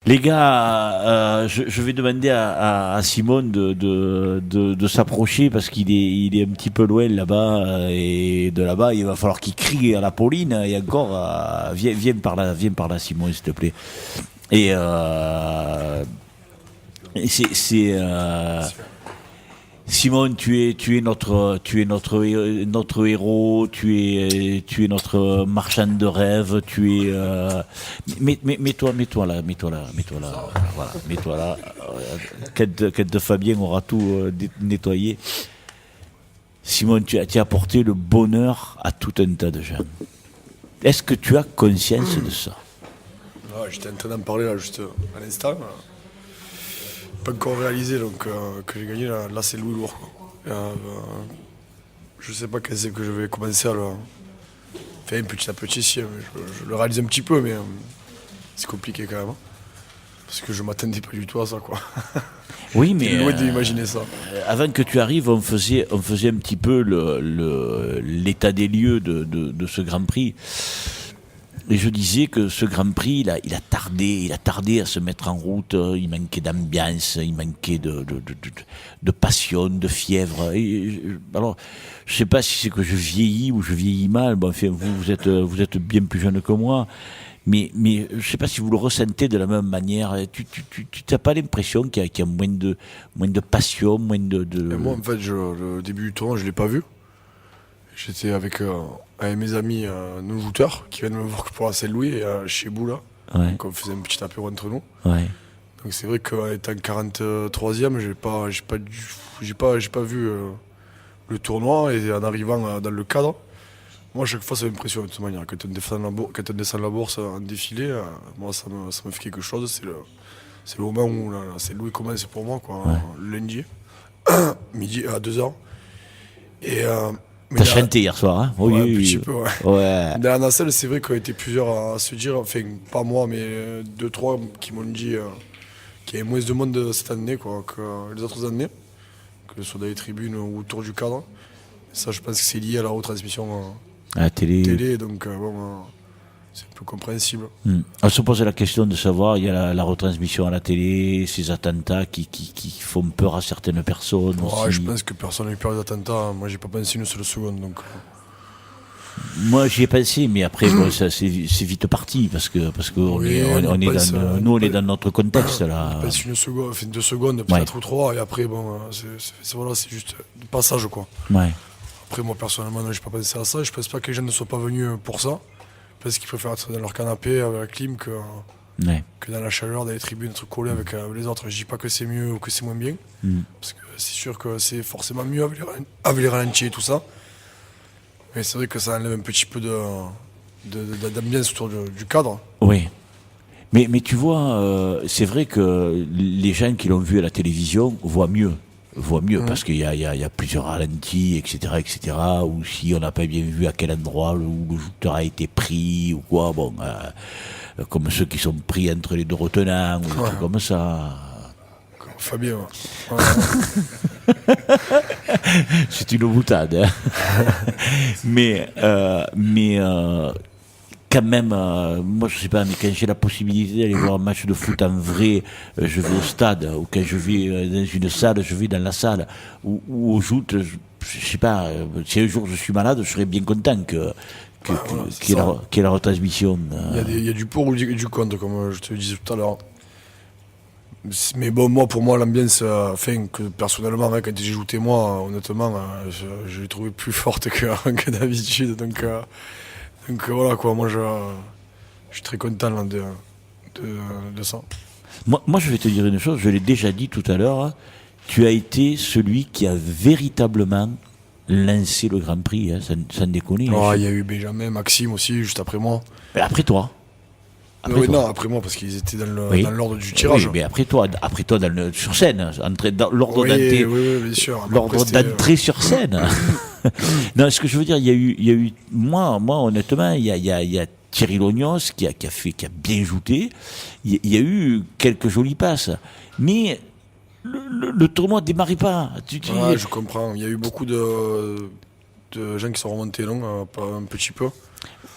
Les gars, je vais demander à Simone de s'approcher parce qu'il est un petit peu loin là-bas et de là-bas il va falloir qu'il crie à la Pauline et encore viens par là Simone s'il te plaît. Et c'est Simone, tu es notre héros, tu es notre marchand de rêve, mets-toi là, voilà, mets-toi là. Quand de Fabien aura tout nettoyé. Simone, tu as apporté le bonheur à tout un tas de gens. Est-ce que tu as conscience de ça? J'étais en train d'en parler là, juste à l'instant. Pas encore réalisé donc que j'ai gagné là c'est Louis lourd quoi. Je sais pas quand c'est que je vais commencer à le faire petit à petit si, je le réalise un petit peu mais c'est compliqué quand même parce que je m'attendais pas du tout à ça quoi. Oui mais loin d'imaginer ça. Avant que tu arrives on faisait un petit peu l'état des lieux de ce Grand Prix. Et je disais que ce Grand Prix, il a tardé à se mettre en route. Il manquait d'ambiance, il manquait de passion, de fièvre. Alors, je sais pas si c'est que je vieillis ou je vieillis mal. Bon, enfin, vous êtes bien plus jeune que moi, mais je sais pas si vous le ressentez de la même manière. Tu n'as pas l'impression qu'il y a moins de passion, moins de. Et moi, en fait, le début du tournoi, je l'ai pas vu. J'étais avec mes amis non-jouteurs qui viennent me voir pour la Saint-Louis chez Boula. Ouais. Donc on faisait un petit apéro entre nous. Ouais. Donc c'est vrai qu'en étant 43e, j'ai pas vu le tournoi et en arrivant dans le cadre, moi à chaque fois ça m'impressionne de toute manière. Quand on descend la bourse en défilé, moi ça me fait quelque chose. C'est le moment où la Saint-Louis commence pour moi, quoi, le lundi, midi à 2h. Et T'as chanté hier soir, hein? Oui, Oui, un petit peu, ouais. Ouais. Dans la nacelle, c'est vrai qu'on était plusieurs à se dire, enfin, pas moi, mais 2-3 qui m'ont dit qu'il y avait moins de monde cette année quoi, que les autres années, que ce soit dans les tribunes ou autour du cadre. Et ça, je pense que c'est lié à la retransmission À la télé. donc c'est un peu compréhensible. On se pose la question de savoir, il y a la retransmission à la télé, ces attentats qui font peur à certaines personnes. Ouais, aussi. je pense que personne n'a eu peur des attentats. Moi, j'ai pas pensé une seule seconde. Donc. Moi, j'y ai pensé, mais après, bon, ça, c'est vite parti parce que Oui, on est dans notre contexte là. Je pense une seconde, enfin 2 secondes, peut-être ou 3, et après, bon, c'est juste du passage, quoi. Ouais. Après, moi, personnellement, non, j'ai pas pensé à ça. Je pense pas que les gens ne soient pas venus pour ça. Parce qu'ils préfèrent être dans leur canapé avec la clim que dans la chaleur, dans les tribunes, être collés avec les autres. Je dis pas que c'est mieux ou que c'est moins bien. Parce que c'est sûr que c'est forcément mieux avec les ralentis et tout ça. Mais c'est vrai que ça enlève un petit peu d'ambiance autour du cadre. Oui. Mais tu vois, c'est vrai que les gens qui l'ont vu à la télévision voient mieux parce qu'il y a plusieurs ralentis, etc., ou si on n'a pas bien vu à quel endroit où le jouteur a été pris ou quoi, bon, comme ceux qui sont pris entre les deux retenants ou des trucs comme ça. Fabien. C'est une boutade, hein. mais quand même, moi je sais pas, mais quand j'ai la possibilité d'aller voir un match de foot en vrai, je vais au stade, ou quand je vais dans une salle, je vais dans la salle, ou au joute, je sais pas, si un jour je suis malade, je serais bien content qu'il y ait la retransmission. Il y a du pour ou du contre, comme je te le disais tout à l'heure. Mais bon, pour moi, l'ambiance, que personnellement, quand j'ai joué moi, honnêtement, je l'ai trouvée plus forte que d'habitude. Donc voilà quoi, moi je suis très content là, de ça. Moi, je vais te dire une chose, je l'ai déjà dit tout à l'heure, hein, tu as été celui qui a véritablement lancé le Grand Prix, hein, sans déconner. Il y a eu Benjamin, Maxime aussi, juste après moi. Mais après toi. Non, après moi, parce qu'ils étaient dans l'ordre du tirage. Oui, mais après toi sur scène, dans l'ordre d'entrée. Oui, bien sûr. L'ordre d'entrée sur scène. Non, ce que je veux dire, il y a eu, moi, honnêtement, il y a Thierry Lognos qui a bien joué. Il y a eu quelques jolies passes. Mais le tournoi ne démarrait pas. Je comprends. Il y a eu beaucoup de gens qui sont remontés long, un petit peu.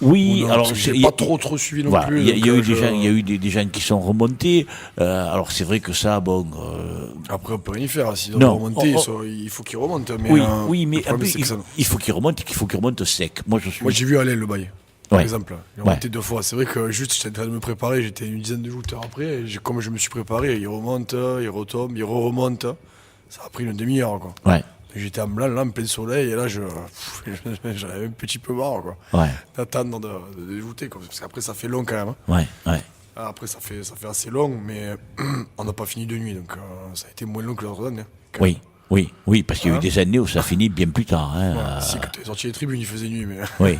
Oui, non, alors parce que j'ai pas trop suivi non voilà, plus. il y a eu je- il y a eu des gens qui sont remontés. Alors c'est vrai que ça, bon. Après, on peut rien y faire. S'ils Non. doivent remonter, Oh. il faut qu'ils remontent. Mais, Oui, mais le problème, c'est que ça- il faut qu'il remonte sec. Moi, je suis. Moi, j'ai vu Alain Le Bail, par Ouais. exemple. Il a Ouais. remonté 2 fois. C'est vrai que juste, j'étais en train de me préparer. J'étais une dizaine de jouteurs après. Et comme je me suis préparé, il remonte, il retombe, il remonte. Ça a pris une demi-heure, quoi. Ouais, J'étais en blanc, là, en plein soleil. Et là, j'en avais un petit peu marre, quoi. ouais, D'attendre de jouter, quoi. Parce qu'après, ça fait long quand même. Hein. ouais. Après, ça fait assez long, mais on n'a pas fini de nuit. Donc, ça a été moins long que l'autre année. Hein, quand même. Oui, parce qu'il y a eu Hein des années où ça finit bien plus tard. Hein. Ouais, si, quand t'es sorti des tribunes, il faisait nuit, mais. Oui,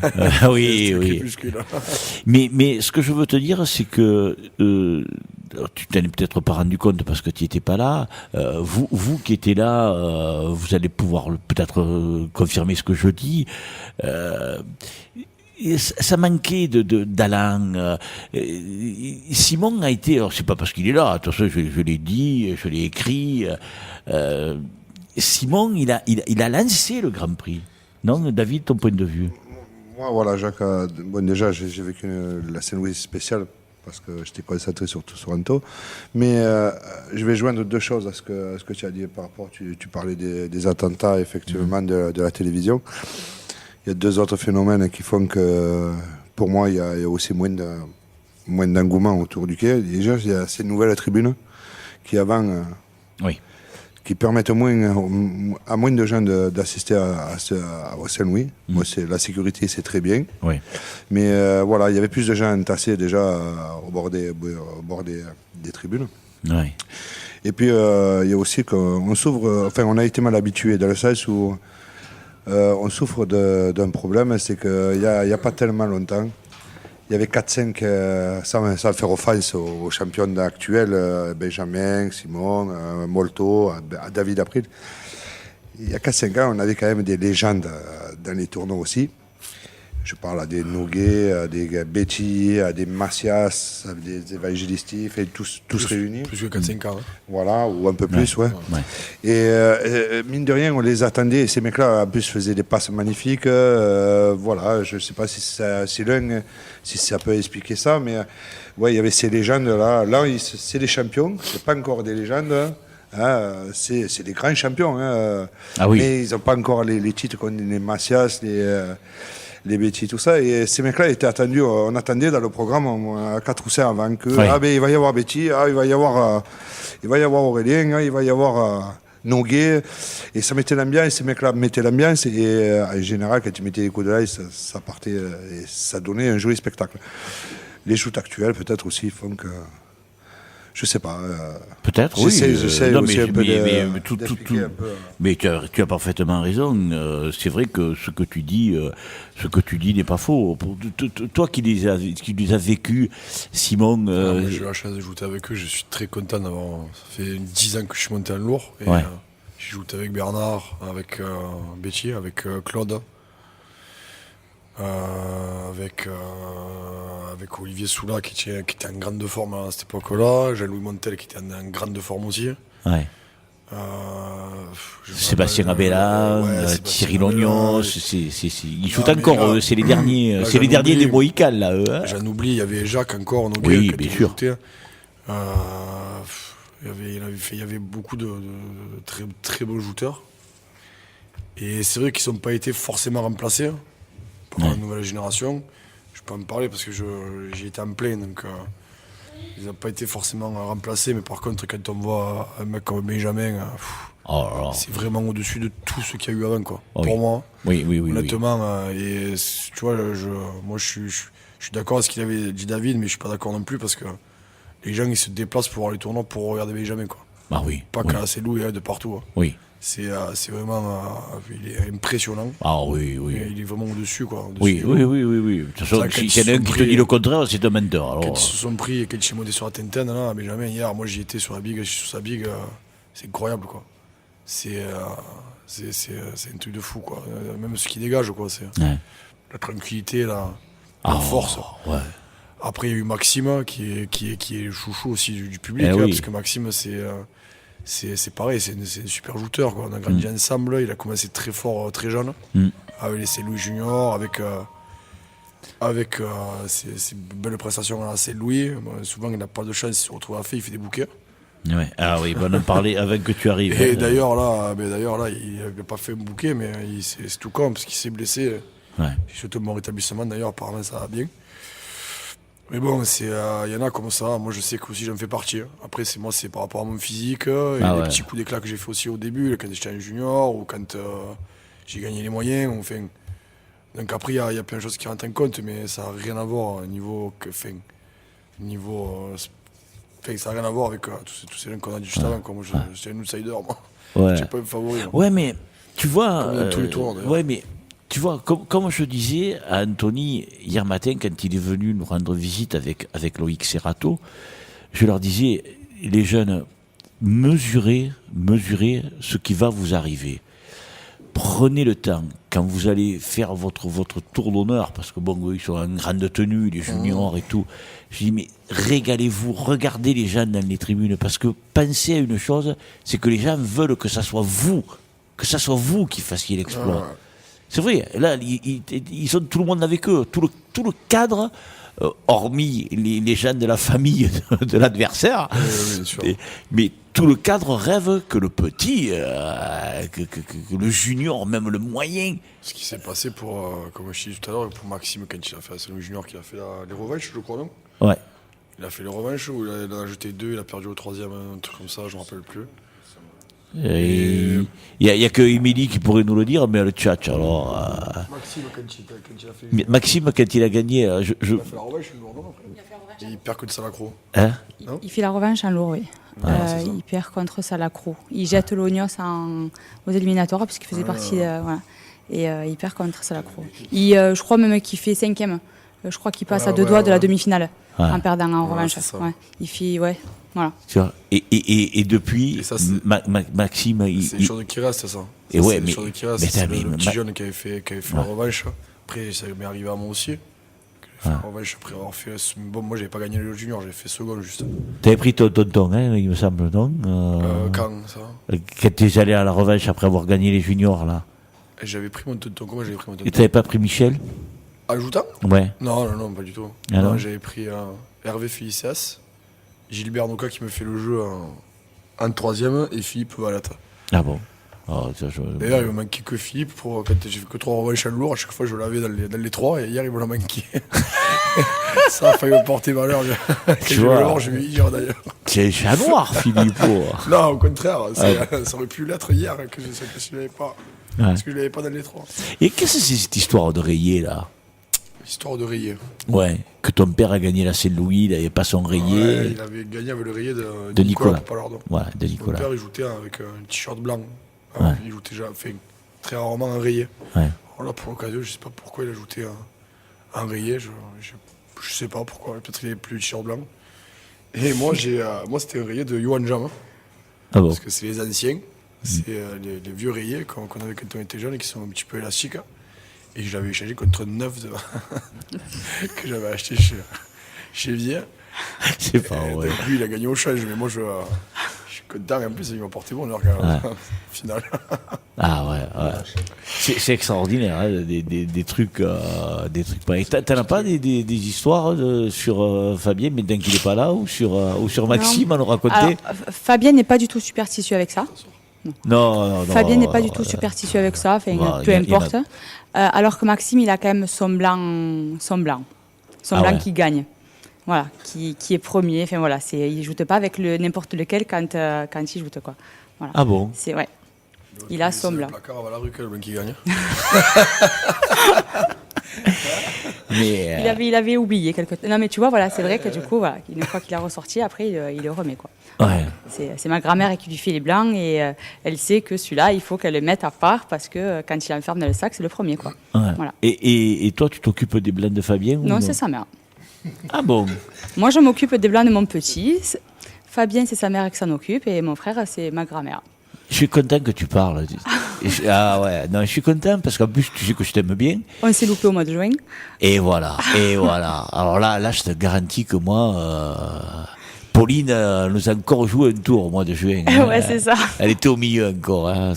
oui, C'était oui. crépuscule. Mais ce que je veux te dire, c'est que tu t'en es peut-être pas rendu compte parce que tu n'étais pas là. Vous qui étiez là, vous allez pouvoir peut-être confirmer ce que je dis. Et ça manquait d'Alain. Simon a été, alors c'est pas parce qu'il est là, attention, je l'ai dit, je l'ai écrit. Simon, il a lancé le Grand Prix. Non, David, ton point de vue? Moi, voilà, Jacques, bon, déjà, j'ai vécu la Saint-Louis spéciale parce que j'étais concentré surtout sur Anto. Mais je vais joindre deux choses à ce que tu as dit par rapport. Tu parlais des attentats, effectivement, de la télévision. Il y a deux autres phénomènes qui font que, pour moi, il y a aussi moins d'engouement autour du quai. Déjà, il y a ces nouvelles tribunes qui, avant, Oui. qui permettent à moins de gens d'assister au Saint-Louis. Moi, la sécurité, c'est très bien. Oui. Mais voilà, il y avait plus de gens entassés déjà au bord des tribunes. Oui. Et puis, il y a aussi qu'on s'ouvre, enfin, on a été mal habitués dans le sens où on souffre d'un problème, c'est qu'il n'y a pas tellement longtemps, il y avait 4-5, sans faire offense aux champions actuels, Benjamin, Simon, Molto, David April. Il y a 4-5 ans, on avait quand même des légendes dans les tournois aussi. Je parle à des Noguet, à des Betty, à des Macias, à des évangélistes, et tous réunis. Plus que 4-5 ans. Hein. Voilà, ou un peu plus, ouais. Ouais. Et mine de rien, on les attendait. Et ces mecs-là, en plus, faisaient des passes magnifiques. Voilà, je ne sais pas si ça peut expliquer ça, mais ouais, il y avait ces légendes-là. Là, c'est des champions, c'est pas encore des légendes. Hein, c'est des grands champions. Hein, Ah oui. Mais ils n'ont pas encore les titres comme les Macias, les Betty, tout ça. Et ces mecs-là étaient attendus, on attendait dans le programme 4 ou 5 avant que, Oui. ah ben il va y avoir Betty, ah, il va y avoir Aurélien, il va y avoir Noguet. Et ça mettait l'ambiance, ces mecs-là mettaient l'ambiance. Et en général, quand ils mettaient les coups de l'ail, ça partait, et ça donnait un joli spectacle. Les shoots actuels, peut-être aussi, font que. Je sais pas. Peut-être, oui. J'essaie Non, aussi un peu d'expliquer un peu. Mais tu as parfaitement raison. C'est vrai que ce que tu dis n'est pas faux. Toi qui les as vécus, Simon. Moi, j'ai eu la chance de jouer avec eux. Je suis très content d'avoir. Ça fait 10 ans que je suis monté en lourd. Et, Ouais. j'ai joué avec Bernard, avec Betty, avec Claude. Avec Olivier Soula qui était en grande forme à cette époque-là, Jean-Louis Montel qui était en grande forme aussi. Ouais. Sébastien Abella, Thierry Lognon, ils jouent encore, c'est les derniers, là, c'est les j'en derniers oublie. des Mohicans là. J'en oublie, il y avait Jacques encore, Oui, quand bien il sûr. jouait. Il y avait beaucoup de très, très beaux jouteurs. Et c'est vrai qu'ils n'ont pas été forcément remplacés par la nouvelle génération. Je peux en parler parce que j'y étais en plein, donc ils n'ont pas été forcément remplacés. Mais par contre, quand on voit un mec comme Benjamin, Oh là là. c'est vraiment au-dessus de tout ce qu'il y a eu avant, quoi. Oui. Pour moi, Oui. honnêtement. Et tu vois, moi je suis d'accord avec ce qu'il avait dit David, mais je suis pas d'accord non plus parce que les gens ils se déplacent pour voir les tournois pour regarder Benjamin, quoi. Ah oui. Pas oui. qu'à Célou et de partout. Hein. Oui. C'est vraiment. Il est impressionnant. Ah oui. Et il est vraiment au-dessus, quoi. Oui. De toute façon, Ça, quand s'il ils y en a un sont qui te pris- dit le contraire, c'est un menteur. Quand Alors, ils se sont pris et quand ils sont montés sur la Tintin, là, Benjamin, hier, moi j'y étais sur la big, je suis sur sa big, c'est incroyable, quoi. C'est un truc de fou, quoi. Même ce qui dégage, quoi. C'est ouais. la tranquillité, la Ah, force. Ouais. Après, il y a eu Maxime qui est le chouchou aussi du public, Eh hein, oui. parce que Maxime, c'est pareil, c'est un super joueur, quoi. On a grandi ensemble, il a commencé très fort, très jeune, avec les Louis Junior, avec ses belles prestations à Saint-Louis. Bon, souvent, il n'a pas de chance, il se retrouve à fait, il fait des bouquets. Ouais. Ah oui, on en parlait avant que tu arrives. Et d'ailleurs, là, il n'a pas fait un bouquet, mais c'est tout con, parce qu'il s'est blessé. Ouais. Il souhaite un bon rétablissement, d'ailleurs, apparemment, ça va bien. Mais bon, il y en a comme ça. Moi, je sais que aussi j'en fais partie. Après, c'est par rapport à mon physique et les petits coups d'éclat que j'ai fait aussi au début, quand j'étais un junior ou quand j'ai gagné les moyens. Enfin, donc après, il y a plein de choses qui rentrent en compte, mais ça n'a rien à voir ça n'a rien à voir avec tous ces gens qu'on a dit juste avant. Moi, j'étais un outsider, moi. Ouais. J'étais pas un favori. Moi. Ouais, mais tu vois. Comme dans tous les tours, d'ailleurs. Ouais, mais tu vois, comme je disais à Anthony hier matin, quand il est venu nous rendre visite avec Loïc Serrato, je leur disais, les jeunes, mesurez ce qui va vous arriver. Prenez le temps, quand vous allez faire votre tour d'honneur, parce que bon, eux, ils sont en grande tenue, les juniors et tout. Je dis, mais régalez-vous, regardez les gens dans les tribunes, parce que pensez à une chose, c'est que les gens veulent que ça soit vous qui fassiez l'exploit. C'est vrai, là, ils sont tout le monde avec eux, tout le cadre, hormis les gens de la famille de l'adversaire, Bien sûr. mais tout le cadre rêve que le petit, que le junior, même le moyen. Ce qui s'est passé pour, comme je disais tout à l'heure, pour Maxime, quand il a fait, c'est le junior qui a fait les revanches, je crois, non? Ouais. Il a fait les revanches, ou il a ajouté 2, il a perdu au 3e, un truc comme ça, je ne me rappelle plus. Il y a que Émilie qui pourrait nous le dire, mais le tchatch, alors. Maxime, quand il a fait. Maxime, quand il a gagné, Il a fait la revanche, le lourd, non, après. Et il perd contre Salacro. hein? Il fait la revanche en lourd, oui. Il perd contre Salacro. Il jette l'Ognos aux éliminatoires, puisqu'il faisait partie. Voilà. Et il perd contre Salacro. Je crois même qu'il fait 5e. Je crois qu'il passe à 2 doigts de la demi-finale en perdant en revanche. C'est ça. Ouais. Il fait. Ouais. Voilà. Tu vois, et depuis, Et ça, c'est- Maxime, C'est les choses qui restent, ça. Et ouais, c'est mais- les choses qui restent. mais C'est t'as- le mais- petit jeune qui avait fait la revanche. Après, ça m'est arrivé à moi aussi. La revanche, après avoir fait. Bon, moi, j'avais pas gagné le junior, j'ai fait second juste. t'avais pris ton tonton, hein, il me semble, non? Quand, ça? Quand t'es allé à la revanche après avoir gagné les juniors, là. Et j'avais pris mon tonton. Comment j'avais pris mon Et tonton? t'avais pas pris Michel? Ajoutant? Ouais. Non, pas du tout. Ah non Non, j'avais pris Hervé Félicias, Gilbert Noca qui me fait le jeu en 3e et Philippe Valata. Ah bon? Oh, ça, D'ailleurs, il me manquait que Philippe. Quand j'ai fait que 3 revanches en lourd, à chaque fois je l'avais dans les 3 et hier il me l'a manqué. Ça a failli me porter malheur. Quand j'ai vu vois. l'or, je lui ai dit hier d'ailleurs. C'est un chat noir, Philippe. Oh. Non, au contraire, ça aurait pu l'être hier que je ne l'avais pas. Ouais. Parce que je ne l'avais pas dans les 3. Et qu'est-ce que c'est cette histoire de rayé, là? Histoire de rayer. Ouais. Que ton père a gagné la Saint-Louis, il n'avait pas son rayé. Ouais, il avait gagné avec le rayé De de Nicolas. Papalardo. Voilà, de Mon Nicolas. père, il jouait avec un t-shirt blanc. Ouais. Il jouait déjà, très rarement un rayé. Ouais. Alors là, pour l'occasion, je sais pas pourquoi il a ajouté un rayé. Je sais pas pourquoi. Peut-être qu'il avait plus le t-shirt blanc. Et moi, c'était un rayé de Johan Jam. Ah bon? Parce que c'est les anciens. C'est les vieux rayés qu'on avait quand on était jeune et qui sont un petit peu élastiques. Et je l'avais échangé contre un neuf que j'avais acheté chez Vier. C'est pas Et vrai. donc, lui, il a gagné au change, mais moi, je suis content. Et en plus, il m'a porté bonheur quand même, au final. Ah ouais. C'est extraordinaire, hein, des trucs pareils. T'en as pas des histoires sur Fabien, mais tant qu'il n'est pas là, ou sur Maxime à nous raconter? Alors, Fabien n'est pas du tout superstitieux avec ça. Non. Fabien n'est pas du tout superstitieux avec ça, enfin, Bah, peu y en a- importe. Alors que Maxime, il a quand même son blanc Ah ouais. qui gagne. Voilà, qui est premier. Enfin voilà, il ne joue pas avec n'importe lequel quand il joue quoi. Voilà. Ah bon? C'est ouais. Il a son C'est blanc. le placard à la rue, le blanc qui gagne. Mais Il avait oublié quelque temps. Non mais tu vois, voilà, c'est vrai que du coup, voilà, une fois qu'il a ressorti, après il le remet quoi. ouais. C'est ma grand-mère qui lui fait les blancs et elle sait que celui-là, il faut qu'elle le mette à part parce que quand il l'enferme dans le sac, c'est le premier quoi. Ouais. Voilà. Et toi, tu t'occupes des blancs de Fabien ou Non, c'est sa mère. Ah bon? Moi, je m'occupe des blancs de mon petit. Fabien, c'est sa mère qui s'en occupe et mon frère, c'est ma grand-mère. Je suis content que tu parles. Ah ouais, non, je suis content parce qu'en plus, tu sais que je t'aime bien. On s'est loupé au mois de juin. Et voilà. Alors là, je te garantis que moi, Pauline nous a encore joué un tour au mois de juin. Ouais, c'est ça. Elle était au milieu encore, hein,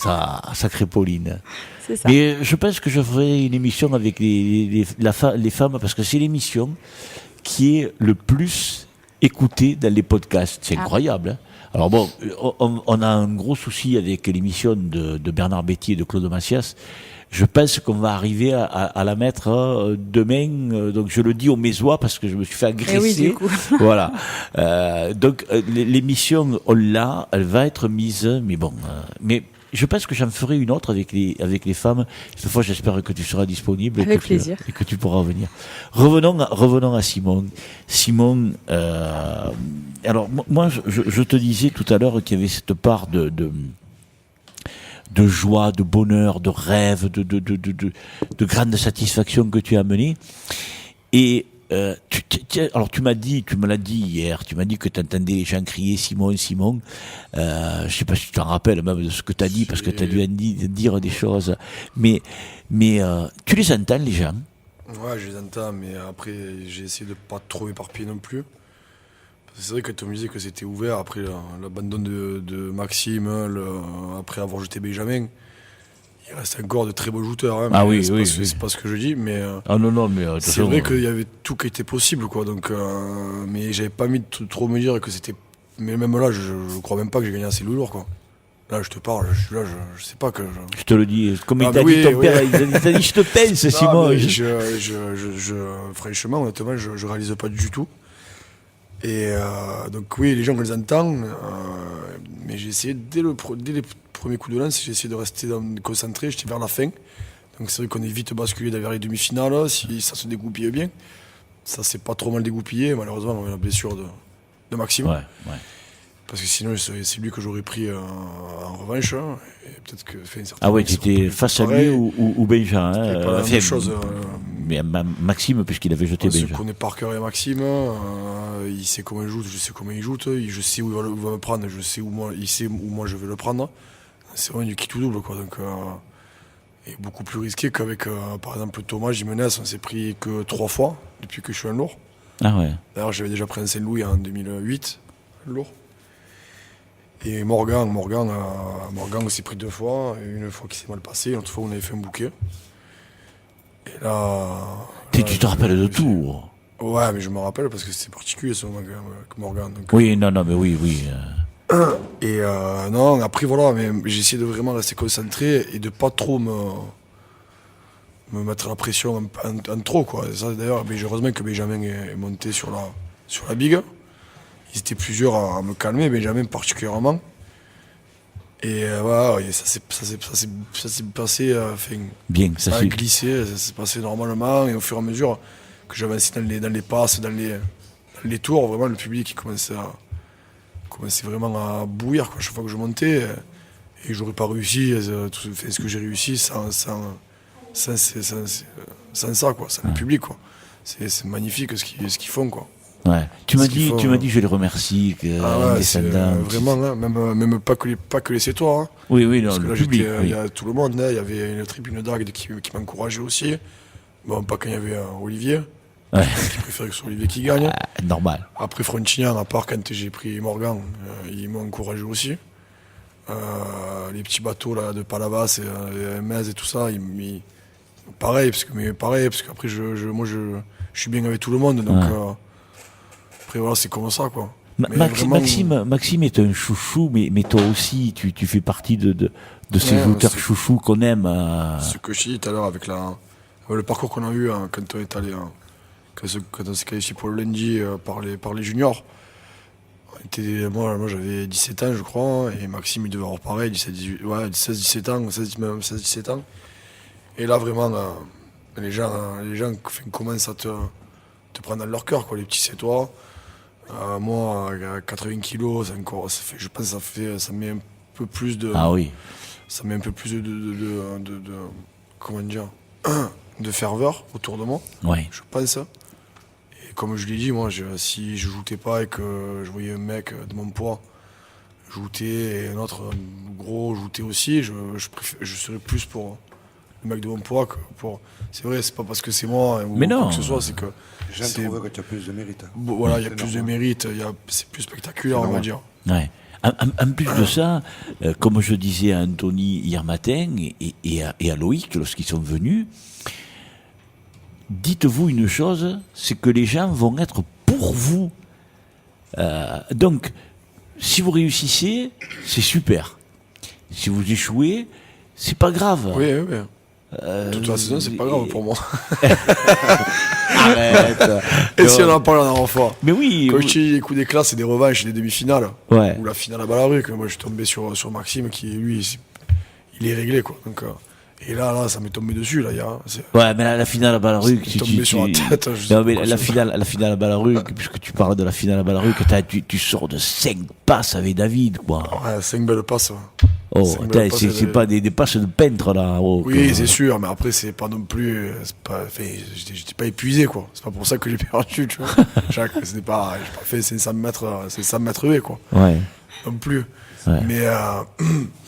sacrée Pauline. C'est ça. Mais je pense que je ferai une émission avec les femmes, parce que c'est l'émission qui est le plus écoutée dans les podcasts. C'est incroyable. Hein. Alors bon, on a un gros souci avec l'émission de Bernard Betty et de Claude Massias. Je pense qu'on va arriver à la mettre demain. Donc je le dis aux Mésois parce que je me suis fait agresser. Et oui, du coup. Voilà. Donc l'émission, on l'a, elle va être mise, mais bon. Mais je pense que j'en ferai une autre avec les femmes. Cette fois, j'espère que tu seras disponible. Avec plaisir. Et que tu pourras venir. Revenons à Simon. Simon, alors moi, je te disais tout à l'heure qu'il y avait cette part de joie, de bonheur, de rêve, de grande satisfaction que tu as amené. Et alors tu me l'as dit hier, tu m'as dit que tu entendais les gens crier Simon, Simon. Je sais pas si tu t'en rappelles même de ce que tu as dit, parce que tu as dû dire des choses. Mais tu les entends, les gens? Ouais, je les entends, mais après, j'ai essayé de pas trop m'éparpiller non plus. C'est vrai que tu me disais que c'était ouvert après l'abandon de Maxime, après avoir jeté Benjamin. Il reste encore de très beaux shooters. Hein, ah oui, c'est pas ce que je dis, mais ah non, mais c'est vrai qu'il y avait tout qui était possible, quoi. Donc, mais j'avais pas mis de trop me dire que c'était. Mais même là, je crois même pas que j'ai gagné assez lourd, quoi. Là, je te parle, je suis là, je sais pas que. Je te le dis, comme il t'a dit ton père, il t'a dit je te pense, Simon. Franchement, honnêtement, je réalise pas du tout. Et donc oui, les gens, on les entend, mais j'ai essayé, dès les premiers coups de lance, j'ai essayé de rester concentré, j'étais vers la fin. Donc c'est vrai qu'on est vite basculé vers les demi-finales, si ça se dégoupillait bien. Ça s'est pas trop mal dégoupillé, malheureusement, on a eu la blessure de Maxime. Ouais. Parce que sinon, c'est lui que j'aurais pris en revanche. Hein, et peut-être que fait une certaine. Ah ouais, tu étais face à lui ou Benjamin. C'était pas la même chose. Mais Maxime, puisqu'il avait jeté Benjamin. Je connais par cœur et Maxime. Il sait comment il joue, je sais comment il joue. Je sais où il va me prendre, je sais il sait où moi je vais le prendre. C'est vraiment du qui tout double, quoi. Donc, et beaucoup plus risqué qu'avec, par exemple, Thomas Jimenez. On s'est pris que 3 fois depuis que je suis un lourd. Ah ouais. D'ailleurs, j'avais déjà pris un Saint-Louis en 2008, lourd. Et Morgan, on s'est pris 2 fois. Une fois qui s'est mal passé, l'autre fois on avait fait un bouquet. Et là. Tu te rappelles de tout? Ouais, mais je me rappelle parce que c'était particulier ce moment avec Morgan. Donc, oui, non, mais oui. Et non, après voilà, mais j'ai essayé de vraiment rester concentré et de pas trop me mettre la pression en trop, quoi. Ça, d'ailleurs, heureusement que Benjamin est monté sur la big. Ils étaient plusieurs à me calmer, Benjamin particulièrement. Et voilà, ça s'est passé. Bien, ça a glissé, ça s'est passé normalement. Et au fur et à mesure que j'avançais dans les passes, dans les tours, vraiment le public commençait vraiment à bouillir, quoi, chaque fois que je montais. Et j'aurais pas réussi ce que j'ai réussi sans ça, quoi, sans le public, quoi. C'est magnifique ce qu'ils font, quoi. Ouais. Tu m'as dit, je les remercie. Vraiment, hein, même pas que les sétoirs. Hein. Oui, non, parce que le là, public. Il y a tout le monde. Hein. Il y avait une tribune d'Agde qui m'encourageait aussi. Bon, pas quand il y avait Olivier. Ouais. Qui préférait que ce soit Olivier qui gagne. Normal. Après Frontignan, à part quand j'ai pris Morgan, ils m'ont encouragé aussi. Les petits bateaux là, de Palavas et Metz et tout ça, pareil, parce qu'après moi je suis bien avec tout le monde. Donc, après voilà, c'est comme ça, quoi. Maxime est un chouchou, mais toi aussi, tu fais partie de ces auteurs chouchous qu'on aime. Ce que je dis tout à l'heure avec le parcours qu'on a eu quand on est allé, quand on s'est qualifié pour le lundi par les juniors. Moi j'avais 17 ans, je crois, et Maxime il devait avoir pareil, 16-17 ans, 16-17 ans. Et là vraiment, les gens commencent à te prendre dans leur cœur, quoi, les petits sétois. Moi, à 80 kilos, je pense que ça met un peu plus de. Ah oui. Ça met un peu plus comment dire, de ferveur autour de moi. Ouais. Je pense. Et comme je l'ai dit, moi, si je joutais pas et que je voyais un mec de mon poids jouter et un autre gros jouter aussi, je serais plus pour le mec de mon poids que pour. C'est vrai, c'est pas parce que c'est moi ou quoi que ce soit, c'est que. Je trouve que tu as plus de mérite. Voilà, il y a plus de mérite, c'est plus spectaculaire, on va dire. Ouais. En plus de ça, comme je disais à Anthony hier matin et à Loïc lorsqu'ils sont venus, dites-vous une chose, c'est que les gens vont être pour vous. Donc, si vous réussissez, c'est super. Si vous échouez, c'est pas grave. Oui. Toute la saison, c'est pas grave pour moi. Arrête. Et si on en parle la dernière fois. Mais oui. Quand je dis les coups d'éclat, c'est des revanches et des demi-finales. Ouais. Ou la finale à Ballaruc. Moi, je suis tombé sur Maxime qui, lui, il est réglé, quoi. Donc, et là, ça m'est tombé dessus, là, hier. Ouais, mais la finale à Ballaruc, C'est tombé sur la tête. Je sais Non, pas mais quoi, la finale à Ballaruc, puisque tu parles de la finale à Ballaruc, tu sors de 5 passes avec David, quoi. Ouais, 5 belles passes. Ouais. Oh, C'est une belle passe, c'est pas des passes de peintre, là. Oh, Oui, c'est sûr, mais après, c'est pas non plus. J'étais pas épuisé, quoi. C'est pas pour ça que j'ai perdu, tu vois. Jacques, j'ai pas fait 500 mètres V, quoi. Ouais. Non plus. Ouais. Mais.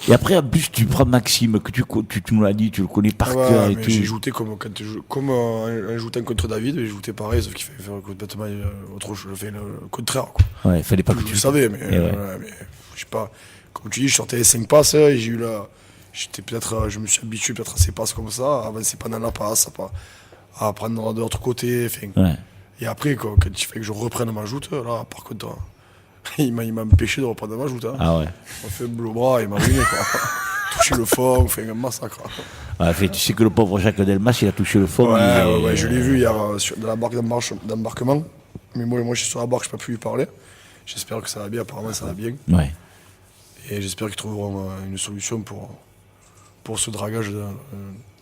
Et après, en plus, tu prends Maxime, que tu nous l'as dit, tu le connais par cœur et mais tout. j'ai joué comme en jouant contre David, j'ai joué pareil, sauf qu'il fallait faire complètement autre chose, le contraire, quoi. Ouais, fallait pas que Je tu le savais, mais, ouais. mais je sais pas. Comme tu dis, je sortais les 5 passes et j'ai eu là. Je me suis habitué peut-être à ces passes comme ça, à avancer pendant la passe, à prendre de l'autre côté. Enfin. Ouais. Et après, quand il fait que je reprenne ma joute, là, par contre, il m'a empêché de reprendre ma joute. Hein. Ah ouais. Il m'a fait bleu au bras, il m'a ruiné, quoi. Touché le fond, fait un massacre. Ouais, fait, tu sais que le pauvre Jacques Delmas, il a touché le fond. Ouais, je l'ai vu hier dans la barque d'embarquement. Mais moi, je suis sur la barque, je n'ai pas pu lui parler. J'espère que ça va bien, apparemment, ça va bien. Ouais. Et j'espère qu'ils trouveront une solution pour ce dragage de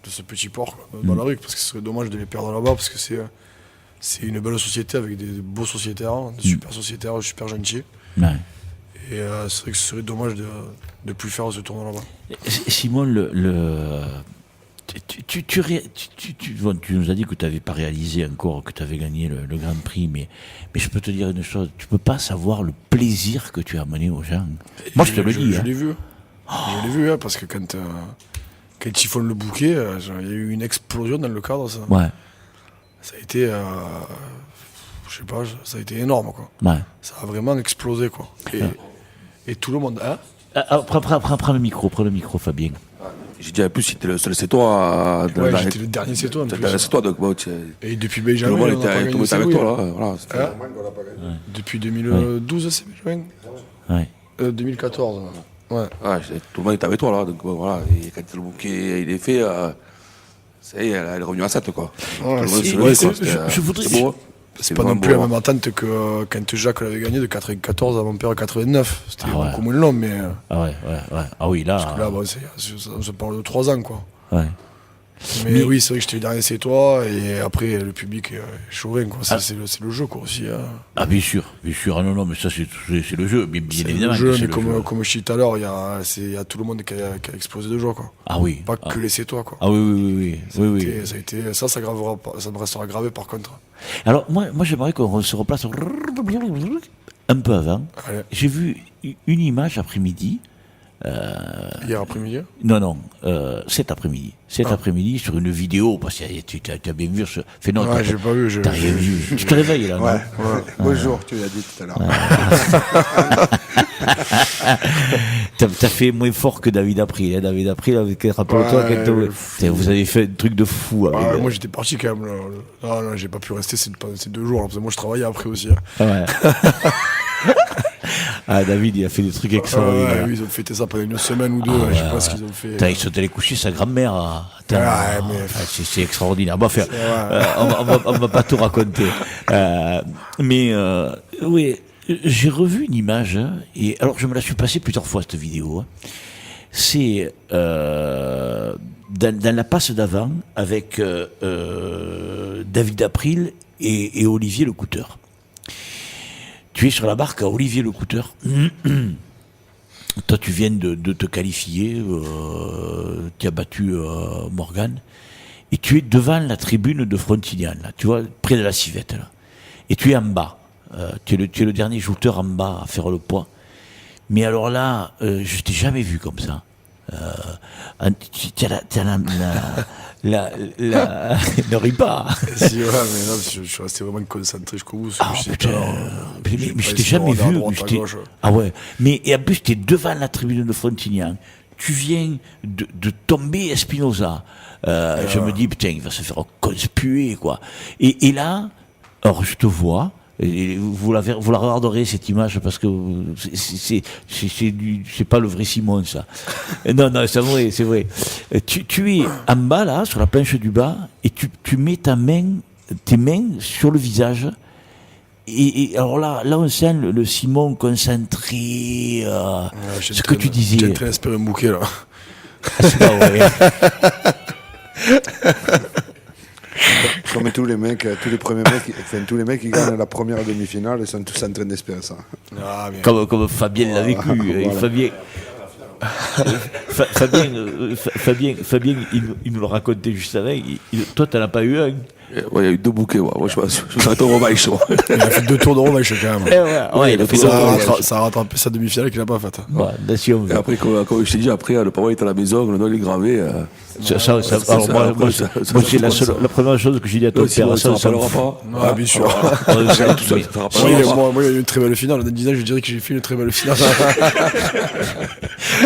ce petit port dans la rue, parce que ce serait dommage de les perdre là-bas, parce que c'est une belle société avec des beaux sociétaires, des super sociétaires, super gentils. Ouais. Et c'est vrai que ce serait dommage de ne plus faire ce tournoi là-bas. Simon, tu nous as dit que tu n'avais pas réalisé encore que tu avais gagné le Grand Prix, mais je peux te dire une chose, tu peux pas savoir le plaisir que tu as amené aux gens. Moi, je te le dis. Je l'ai vu. Je l'ai vu, hein, parce que quand ils font le bouquet, il y a eu une explosion dans le cadre. Ça, ouais. Ça a été, je sais pas, ça a été énorme, quoi. Ouais. Ça a vraiment explosé, quoi. Et tout le monde. Hein, prends le micro, Fabien. J'ai dit en plus, c'était le seul CETOA. J'étais le dernier CETOA en plus. Le dernier CETOA, donc bon, et depuis Benjamin, on n'a pas gagné avec toi, là. Voilà, depuis 2012, c'est Benjamin. Ouais. 2014. Ouais. Tout le monde était avec toi, là. Donc bon, voilà. Et quand le bouquet il est fait, ça y est, elle est revenue à 7, quoi. Je voudrais. C'est beau. C'est pas non plus la même attente que quand Jacques l'avait gagné de 94 à mon père à 89. C'était beaucoup moins long, mais. Ouais. Ah oui, là. Parce que là, bon, on se parle de 3 ans, quoi. Ouais. Mais oui, c'est vrai que j'étais le dernier, c'est toi, et après le public est chauvin, quoi. C'est le jeu, quoi, aussi. Hein. Ah, bien sûr. Ah non, mais ça, c'est le jeu, bien évidemment. Le jeu, mais comme je disais tout à l'heure, il y a tout le monde qui a explosé de joie, quoi. Ah oui. Pas que les c'est toi, quoi. Ah oui. Ça gravera pas, ça me restera gravé, par contre. Alors, moi j'aimerais qu'on se replace un peu avant. Allez. J'ai vu une image après-midi. Hier après-midi? Non, cet après-midi. Cet après-midi, sur une vidéo, parce que tu as bien vu. Non, j'ai pas vu. T'as rien vu. Tu te réveilles là, ouais. non? Bonjour, tu l'as dit tout à l'heure. T'as fait moins fort que David April. Hein. David April, rappelle-toi, vous avez fait un truc de fou. Avec, moi j'étais parti quand même. Là, j'ai pas pu rester ces 2 jours. Là, parce que moi je travaillais après aussi. Hein. Ouais. David, il a fait des trucs extraordinaires. Oui, ils ont fêté ça pendant une semaine ou 2. Je sais pas ce qu'ils ont fait. Ils sont allés coucher sa grand-mère. C'est extraordinaire. Bon, on va pas tout raconter. Oui, j'ai revu une image, et alors je me la suis passée plusieurs fois, cette vidéo. Hein. C'est dans la passe d'avant avec David April et Olivier Lecouteur. Tu es sur la barque à Olivier Lecouteur. Toi, tu viens de te qualifier, tu as battu Morgan, et tu es devant la tribune de Frontignan, là, tu vois, près de la civette, là. Et tu es en bas. Tu es le dernier jouteur en bas à faire le poids. Mais alors là, je t'ai jamais vu comme ça. Ne ris pas. Si, ouais, mais là, je suis resté vraiment concentré jusqu'au bout. Ah, putain. Mais je t'ai jamais vu. Ah ouais. Mais et en plus, t'es devant la tribune de Frontignan. Tu viens de tomber Espinoza. Je me dis, putain, il va se faire conspuer, quoi. Et là, alors je te vois. Et vous la regarderez cette image parce que c'est pas le vrai Simon, ça. Non, c'est vrai. Tu es en bas là sur la planche du bas et tu mets tes mains sur le visage et alors là on sent le Simon concentré. Ce que tu disais. J'ai en train d'espérer un bouquet là. C'est pas vrai. Comme tous les mecs, tous les mecs qui gagnent la première demi-finale, ils sont tous en train d'espérer ça. Ah, Comme Fabien l'a vécu. Voilà. Fabien, il nous le racontait juste avant. Toi, t'en as pas eu un. Ouais, il y a eu 2 bouquets. Moi, je suis arrêté au Robaïch. il a fait 2 tours de Robaïch quand même. Il a fait Ça a rattrapé sa demi-finale qu'il n'a pas faite. Nation. Et après, comme je t'ai dit, après, le papa est à la maison, le nom il est gravé. Alors moi, c'est la première chose que j'ai dit à ton père. Ça ne rappellera pas. Ah, bien sûr. Moi, il y a eu une très belle finale. Dans 10 ans, je dirais que j'ai fait une très belle finale.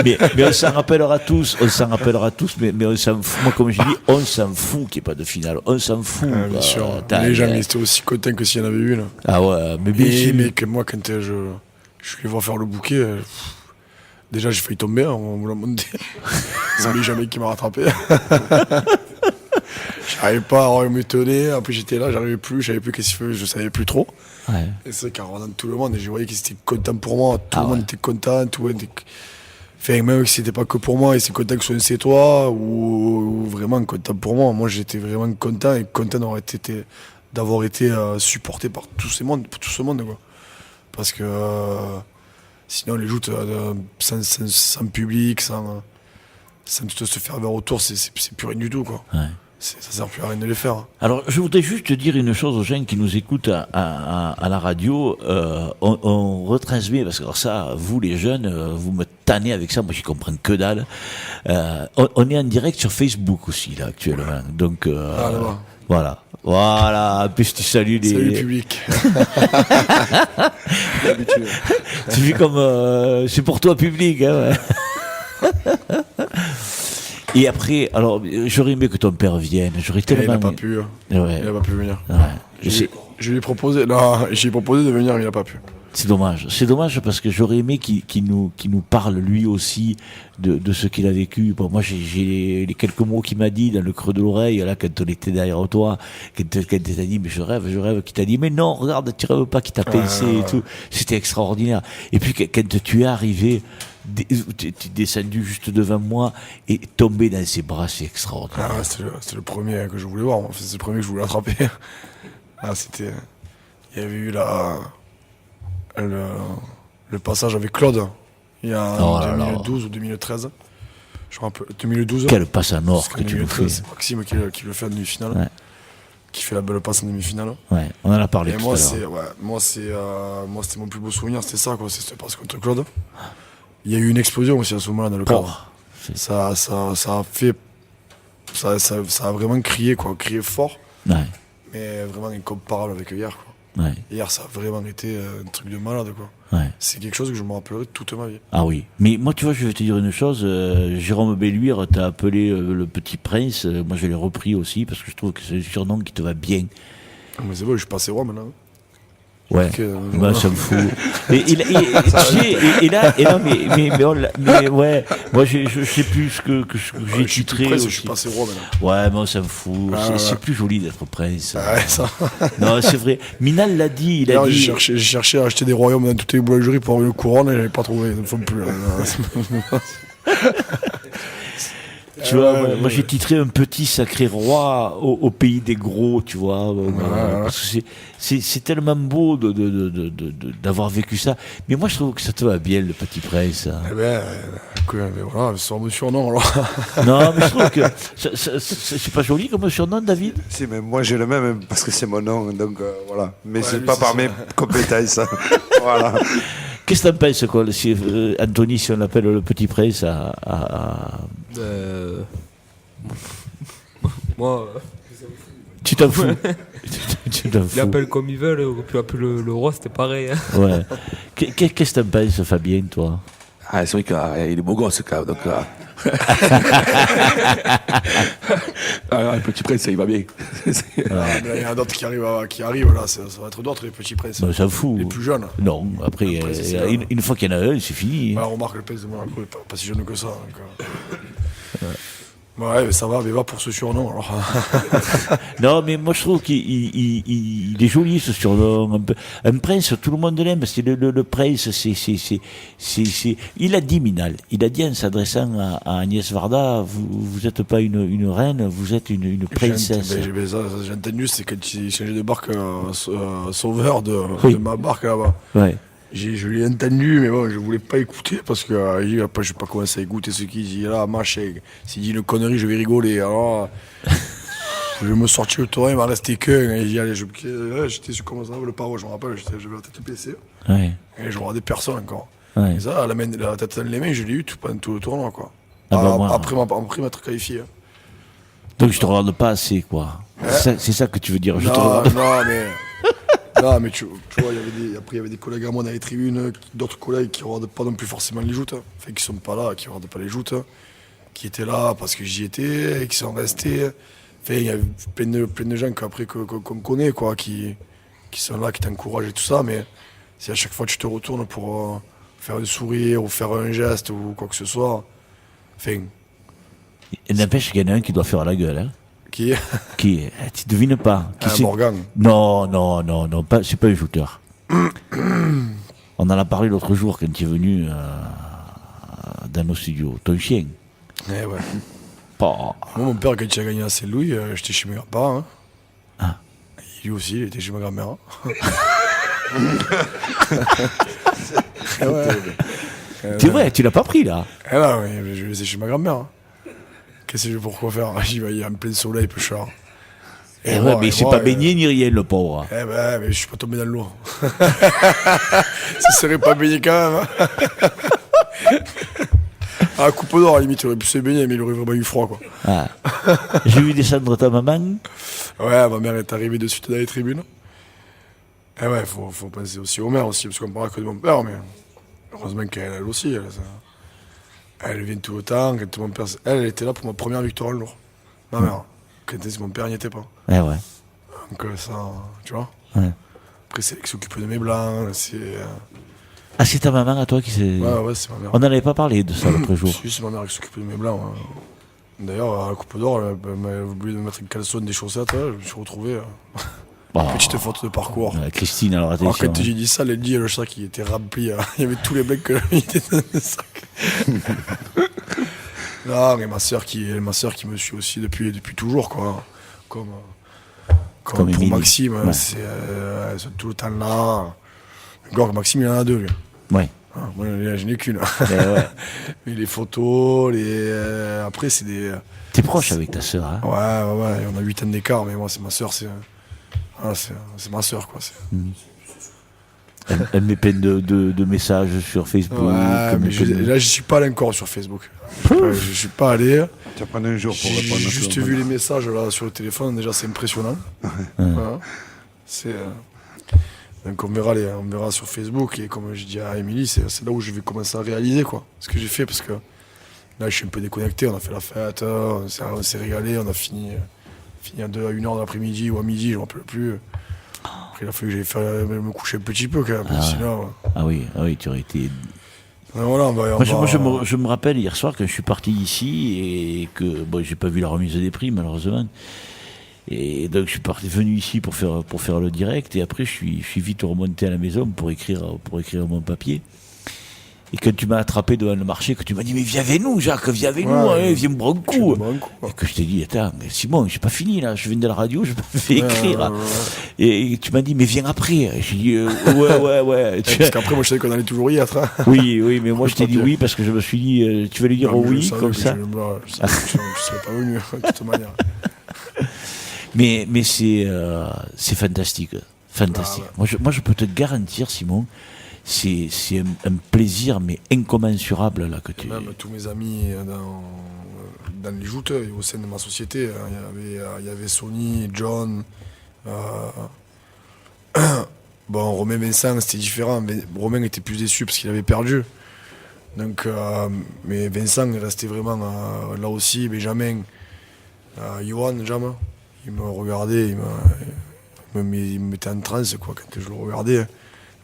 mais on s'en rappellera tous, mais on s'en fout. Moi, comme je dis, on s'en fout qu'il n'y ait pas de finale. On s'en fout. Bien sûr. Les gens étaient aussi contents que s'il y en avait une. Ah ouais, mais bien sûr. Mais que moi, quand je suis allé voir faire le bouquet, déjà j'ai failli tomber, on me l'a monté. C'est jamais qui m'a rattrapé. J'arrivais pas à m'étonner, après j'étais là, j'arrivais plus, je savais plus qu'est-ce qu'il faisait, je savais plus trop. Ouais. Et c'est qu'en regardant tout le monde, et je voyais qu'ils étaient contents pour moi, tout le monde était content, tout le monde était... Enfin, même si c'était pas que pour moi, ils étaient contents que ce soit toi ou vraiment content pour moi. Moi j'étais vraiment content et content d'avoir été supporté par tout ce monde, quoi. Parce que sinon les joutes sans public, sans tout ce ferveur autour, c'est plus rien du tout, quoi. Ouais. Ça sert plus à rien de les faire. Alors, je voudrais juste te dire une chose aux gens qui nous écoutent à la radio. On retransmet, parce que alors ça, vous les jeunes, vous me tannez avec ça, moi j'y comprends que dalle. On est en direct sur Facebook aussi, là, actuellement. Donc, voilà. En plus, tu salues les... Salut public. Tu fais comme... c'est pour toi, public, hein, ouais. Et après, alors, j'aurais aimé que ton père vienne. J'aurais tellement... Il n'a pas pu. Ouais. Il n'a pas pu venir. Ouais. Je lui ai proposé... Non, j'ai proposé de venir, mais il n'a pas pu. C'est dommage. C'est dommage parce que j'aurais aimé qu'il nous parle lui aussi de ce qu'il a vécu. Bon, moi, j'ai les quelques mots qu'il m'a dit dans le creux de l'oreille, là, quand on était derrière toi, quand il t'a dit, mais je rêve, qu'il t'a dit, mais non, regarde, tu rêves pas, qu'il t'a pincé et tout. C'était extraordinaire. Et puis, quand tu es arrivé, tu es descendu juste devant moi et tombé dans ses bras, c'est extraordinaire. Ah, c'était le premier que je voulais voir. Enfin, c'est le premier que je voulais attraper. Ah, c'était... Il y avait eu le passage avec Claude, il y a 2012 ou 2013. Je me rappelle, 2012. Quelle passe en or que tu le fais. C'est Maxime qui le fait en demi-finale. Ouais. Qui fait la belle passe en demi-finale. Ouais, on en a parlé. Et moi, c'était mon plus beau souvenir, c'était ça, quoi. C'était passe contre Claude. Il y a eu une explosion aussi à ce moment-là dans le cadre. Ça a vraiment crié, quoi, crié fort. Ouais. Mais vraiment incomparable avec hier, quoi. Ouais. Hier, ça a vraiment été un truc de malade, quoi. Ouais. C'est quelque chose que je me rappellerai toute ma vie. Ah oui. Mais moi, tu vois, je vais te dire une chose. Jérôme Belluire t'a appelé le Petit Prince. Moi, je l'ai repris aussi parce que je trouve que c'est un surnom qui te va bien. Mais c'est bon, je suis passé roi maintenant. Ouais, moi ça me fout. Mais ouais, moi je sais plus ce que j'ai titré. Je suis passé roi maintenant. Ouais, moi ça me fout. C'est plus joli d'être prince. Ouais, ça. Non, c'est vrai. Minal l'a dit. J'ai cherché à acheter des royaumes dans toutes les boulangeries pour avoir une couronne et je n'avais pas trouvé. Ils ne font plus. Tu vois, moi j'ai titré un petit sacré roi au pays des gros, tu vois. Parce que c'est tellement beau d'avoir vécu ça. Mais moi je trouve que ça te va bien, le Petit Prince. Eh ben voilà, c'est mon surnom alors. Non, mais je trouve que c'est pas joli comme surnom, David. Si, mais moi j'ai le même parce que c'est mon nom, donc voilà. Mais c'est pas par mes compétences. Voilà. Qu'est-ce que t'en penses, quoi, si, Anthony, si on l'appelle le Petit Prince Moi, Tu t'en fous. Tu t'en ils fous. l'appellent comme ils veulent, on peut appeler le roi, c'était pareil. Hein. Ouais. Qu'est-ce que t'en penses, Fabien, toi? Ah, c'est vrai qu'il est beau gosse, quand même. Donc, le Petit Prince, ça, il va bien. Il y en a d'autres qui arrivent là, ça va être d'autres, les petits princes. On s'en fout. Les plus jeunes. Non, après, c'est une fois qu'il y en a un, c'est fini. Ouais, remarque, le prince de Monaco n'est pas si jeune que ça. Ouais, mais ça va, mais va pour ce surnom. Alors. Non, mais moi je trouve qu'il est joli ce surnom. Un prince, tout le monde l'aime. C'est le prince, il a dit Minal. Il a dit en s'adressant à Agnès Varda, vous n'êtes pas une reine, vous êtes une princesse. J'ai entendu, c'est quand il changeait de barque, sauveur de ma barque là-bas. Ouais. Je l'ai entendu, mais bon, je voulais pas écouter parce que après, je vais pas commencer à écouter ce qu'il dit là, machin. S'il dit une connerie, je vais rigoler. Alors, je vais me sortir le terrain, il m'a resté qu'un. Et j'y allais, j'étais sur comment ça, le paro, je me rappelle, j'avais la tête baissée. Ouais. Et je regardais personne encore. Ouais. Et ça, la tête dans les mains, je l'ai eu pendant tout le tournoi, quoi. Ah bah moi, après m'être qualifié. donc je te regarde pas assez, quoi. C'est ça que tu veux dire. Je te regarde. Non, mais tu vois, il y avait des collègues à moi dans les tribunes, d'autres collègues qui ne regardent pas non plus forcément les joutes, enfin qui sont pas là, qui ne regardent pas les joutes, qui étaient là parce que j'y étais, et qui sont restés. Enfin, il y a plein de gens qu'on connaît, quoi, qui sont là, qui t'encouragent et tout ça, mais si à chaque fois tu te retournes pour faire un sourire ou faire un geste ou quoi que ce soit, enfin. Il n'empêche qu'il y en a un qui doit faire la gueule, hein. Qui Qui tu devines pas. Morgan. Non, c'est pas un shooter. On en a parlé l'autre jour quand tu es venu dans nos studios. Ton chien. Eh ouais. Pas. Moi, mon père, quand il a gagné à Saint-Louis, j'étais chez mes grands-parents. Hein. Ah. Lui aussi, il était chez ma grand-mère. C'est vrai, tu l'as pas pris là. Eh là, oui, je laissais chez ma grand-mère. Hein. Qu'est-ce que j'ai pourquoi faire? J'y vais en plein soleil, pêcheur. Et ouais, mais il s'est pas baigné ni rien, le pauvre. Eh ben, mais je suis pas tombé dans l'eau. Ça serait pas baigné quand même. Hein. À la coupe d'or, à la limite, il aurait pu se baigner, mais il aurait vraiment eu froid, quoi. Ah. J'ai vu descendre ta maman. Ouais, ma mère est arrivée de suite dans les tribunes. Eh ouais, faut penser aussi aux mères aussi, parce qu'on parle que de mon père, mais heureusement qu'elle aussi, elle vient tout le temps. Quand mon père, elle était là pour ma première victoire en lourd. Ma mère. Quand mon père n'y était pas. Ouais, ouais. Donc ça, tu vois. Ouais. Après, c'est elle qui s'occupe de mes blancs. Ah, c'est ta maman à toi qui s'est. Ouais, c'est ma mère. On n'en avait pas parlé de ça l'autre jour. Si, c'est ma mère qui s'occupe de mes blancs. Hein. D'ailleurs, à la Coupe d'Or, elle m'a oublié de mettre une caleçon, des chaussettes. Je me suis retrouvé. Petite faute de parcours. Christine, alors attention. Alors, quand j'ai dit ça, elle dit le sac qui était rempli. Il y avait tous les mecs qui étaient dans le sac. Non, mais ma soeur qui me suit aussi depuis toujours, quoi. Comme pour Émilie. Maxime, Ouais. c'est tout le temps là. Encore Maxime, il en a deux, lui. Ouais. Moi, je n'ai qu'une. Ouais. Mais les photos, après, c'est des. T'es proche avec ta sœur, hein. Ouais, on a 8 ans d'écart, mais moi, c'est ma soeur, c'est ma soeur, quoi. Elle met plein de messages sur Facebook. Ouais, mais là, je suis pas allé encore sur Facebook. Je suis pas allé. Tu as pris un jour pour J'ai répondre. juste vu les messages là sur le téléphone. Déjà, c'est impressionnant. Voilà. Donc on verra sur Facebook. Et comme je dis à Émilie, c'est là où je vais commencer à réaliser quoi, ce que j'ai fait. Parce que là, je suis un peu déconnecté. On a fait la fête, on s'est régalé. On a fini à 1h de l'après-midi ou à midi, je ne me rappelle plus. Après, il a fallu que j'aille me coucher un petit peu quand même. Sinon, Ah oui, tu aurais été. Voilà, Moi, je me rappelle hier soir quand je suis parti d'ici et que j'ai pas vu la remise des prix malheureusement. Et donc je suis venu ici pour faire le direct et après je suis vite remonté à la maison pour écrire mon papier. Et quand tu m'as attrapé devant le marché, que tu m'as dit mais viens avec nous Jacques, viens avec nous, hein, viens me prendre un coup. Et que je t'ai dit attends, mais Simon, j'ai pas fini là, je viens de la radio, je me fais écrire. Et tu m'as dit mais viens après. J'ai dit ouais. Parce qu'après moi je savais qu'on allait toujours y être. Hein. Oui, mais moi je t'ai dit oui parce que je me suis dit tu vas lui dire oui comme ça. Je serais pas venu de toute manière. Mais c'est fantastique. Fantastique. Moi je peux te garantir Simon, c'est un plaisir, mais incommensurable, là, que Et tu... même tous mes amis dans les joutes, et au sein de ma société, il y avait Sony, John, bon, Romain Vincent, c'était différent. Mais Romain était plus déçu parce qu'il avait perdu. Donc, mais Vincent il restait vraiment là aussi. Benjamin, Johan, Jam, il me regardait, il me mettait en transe quoi, quand je le regardais.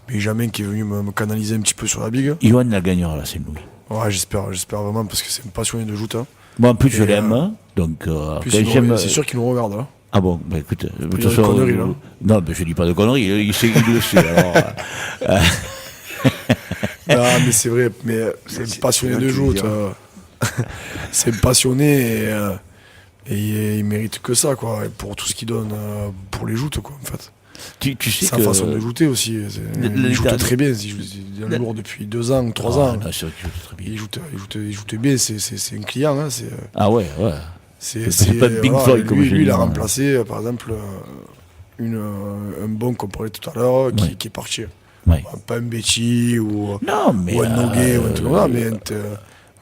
Benjamin qui est venu me canaliser un petit peu sur la bigue. Johan la gagnera, là, c'est Louis. Ouais, j'espère vraiment parce que c'est un passionné de joute. Hein. Moi, en plus, je Et, l'aime, hein, donc... Puis quand j'aime... c'est sûr qu'il nous regarde là. Ah bon, bah écoute, de toute dire des façon, conneries, là. non, mais je dis pas de conneries, il le sait, alors... Non, mais c'est vrai, mais c'est un passionné de joute. C'est un passionné et il mérite que ça, quoi, et pour tout ce qu'il donne pour les joutes, quoi, en fait. Tu sais Sa que... façon de jouter aussi. Il joue très bien. Il est lourd depuis 2 ans, 3 ans. Non, c'est vrai qu'il joue très bien. Il joue bien. C'est un client. Hein, Ah ouais, ouais. c'est pas Pink Floyd, comme je lui, dis, il a non. remplacé, par exemple, un bon qu'on parlait tout à l'heure, qui est parti. Ouais. Pas un Betty ou Non, mais... un Noguet ou un truc comme ça, mais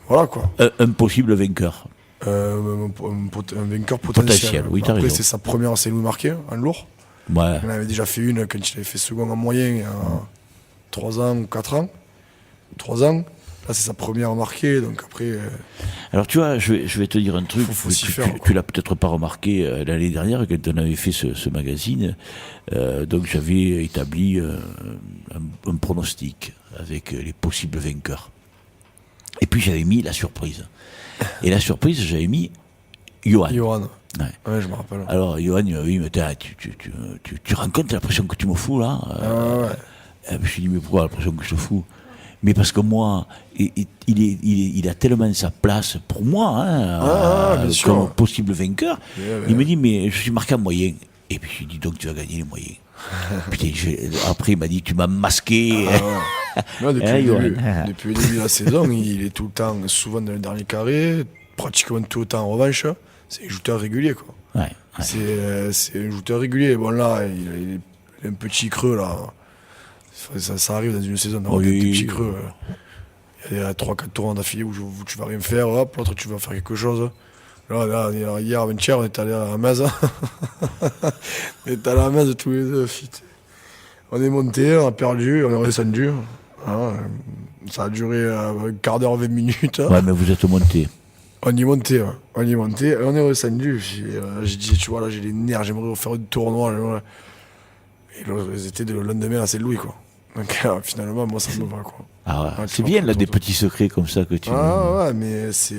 voilà quoi. Un possible vainqueur. Un vainqueur Potentiel, oui, t'as Après, raison. c'est sa première Saint-Louis marquée en lourd. Ouais. Il en avait déjà fait une quand il avait fait second en moyen il y a 3 ans ou 4 ans. 3 ans. Là, c'est sa première marquée, donc après. Alors tu vois, je vais te dire un truc, Faut s'y que faire, quoi. tu l'as peut-être pas remarqué l'année dernière quand on avait fait ce magazine. Donc j'avais établi un pronostic avec les possibles vainqueurs. Et puis j'avais mis la surprise. Et la surprise, j'avais mis Johan. Johan. Ouais. Ouais, je me rappelle. Alors Johan, il m'a dit, mais tu rends compte de la pression que tu me fous là Ouais. Je me suis dit, mais pourquoi la pression que je te fous? Mais parce que moi, il a tellement sa place pour moi, hein, bien comme sûr. possible vainqueur. Ouais. Il me dit, mais je suis marqué en moyen. Et puis je lui ai dit, donc tu vas gagner les moyens. Putain, après il m'a dit, tu m'as masqué. Non, depuis, Eh, le Johan. début, depuis le début de la saison, il est tout le temps, souvent dans le dernier carré, pratiquement tout le temps en revanche. C'est un joueur régulier, quoi. Ouais, ouais. C'est un joueur régulier. Bon, là, il a un petit creux, là. Ça arrive dans une saison d'avoir Oui. des petits creux. Il y a 3-4 tours d'affilée où tu vas rien faire, hop, l'autre tu vas faire quelque chose. Là, hier, avant-hier, on est allé à la Meze. On est allé à la Meze tous les deux. On est monté, on a perdu, on est redescendu. Hein, ça a duré un quart d'heure, 20 minutes. Ouais, mais vous êtes monté. On y est monté, et on est redescendu. J'ai dit, tu vois, là j'ai les nerfs, j'aimerais refaire un tournoi. Là. Et là, c'était le lendemain à Saint-Louis, quoi. Donc finalement, moi ça me va, quoi. Ah ouais. Ouais, tu C'est vois, bien là tout, des tout. petits secrets comme ça que tu. Ah ouais, mais c'est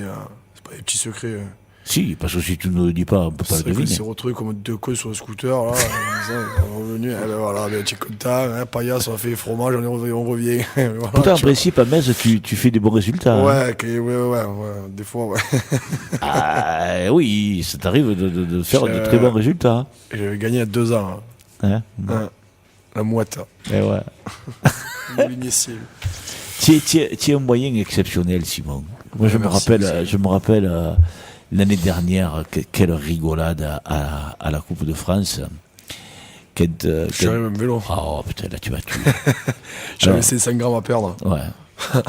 pas des petits secrets. Si, parce que si tu ne le dis pas, on peut pas C'est le vrai qu'on deviner. s'est retrouvés comme 2 cons sur le scooter, là. On est revenu, voilà, tu es content, hein, paillasse, on a fait les fromages, on revient. Voilà, Pourtant, en tu vois. principe, à Metz, tu fais des bons résultats. Hein. Ouais, des fois, ouais. Ah oui, ça t'arrive de faire de très bons résultats. Hein. J'avais gagné à 2 ans, Hein. hein. La mouette. Et ouais. L'initié. Tu es un moyen exceptionnel, Simon. Moi, je me rappelle l'année dernière, quelle rigolade à la Coupe de France. Je suis arrivé en vélo. Oh putain, là tu m'as tué. J'avais 500 grammes à perdre. Ouais.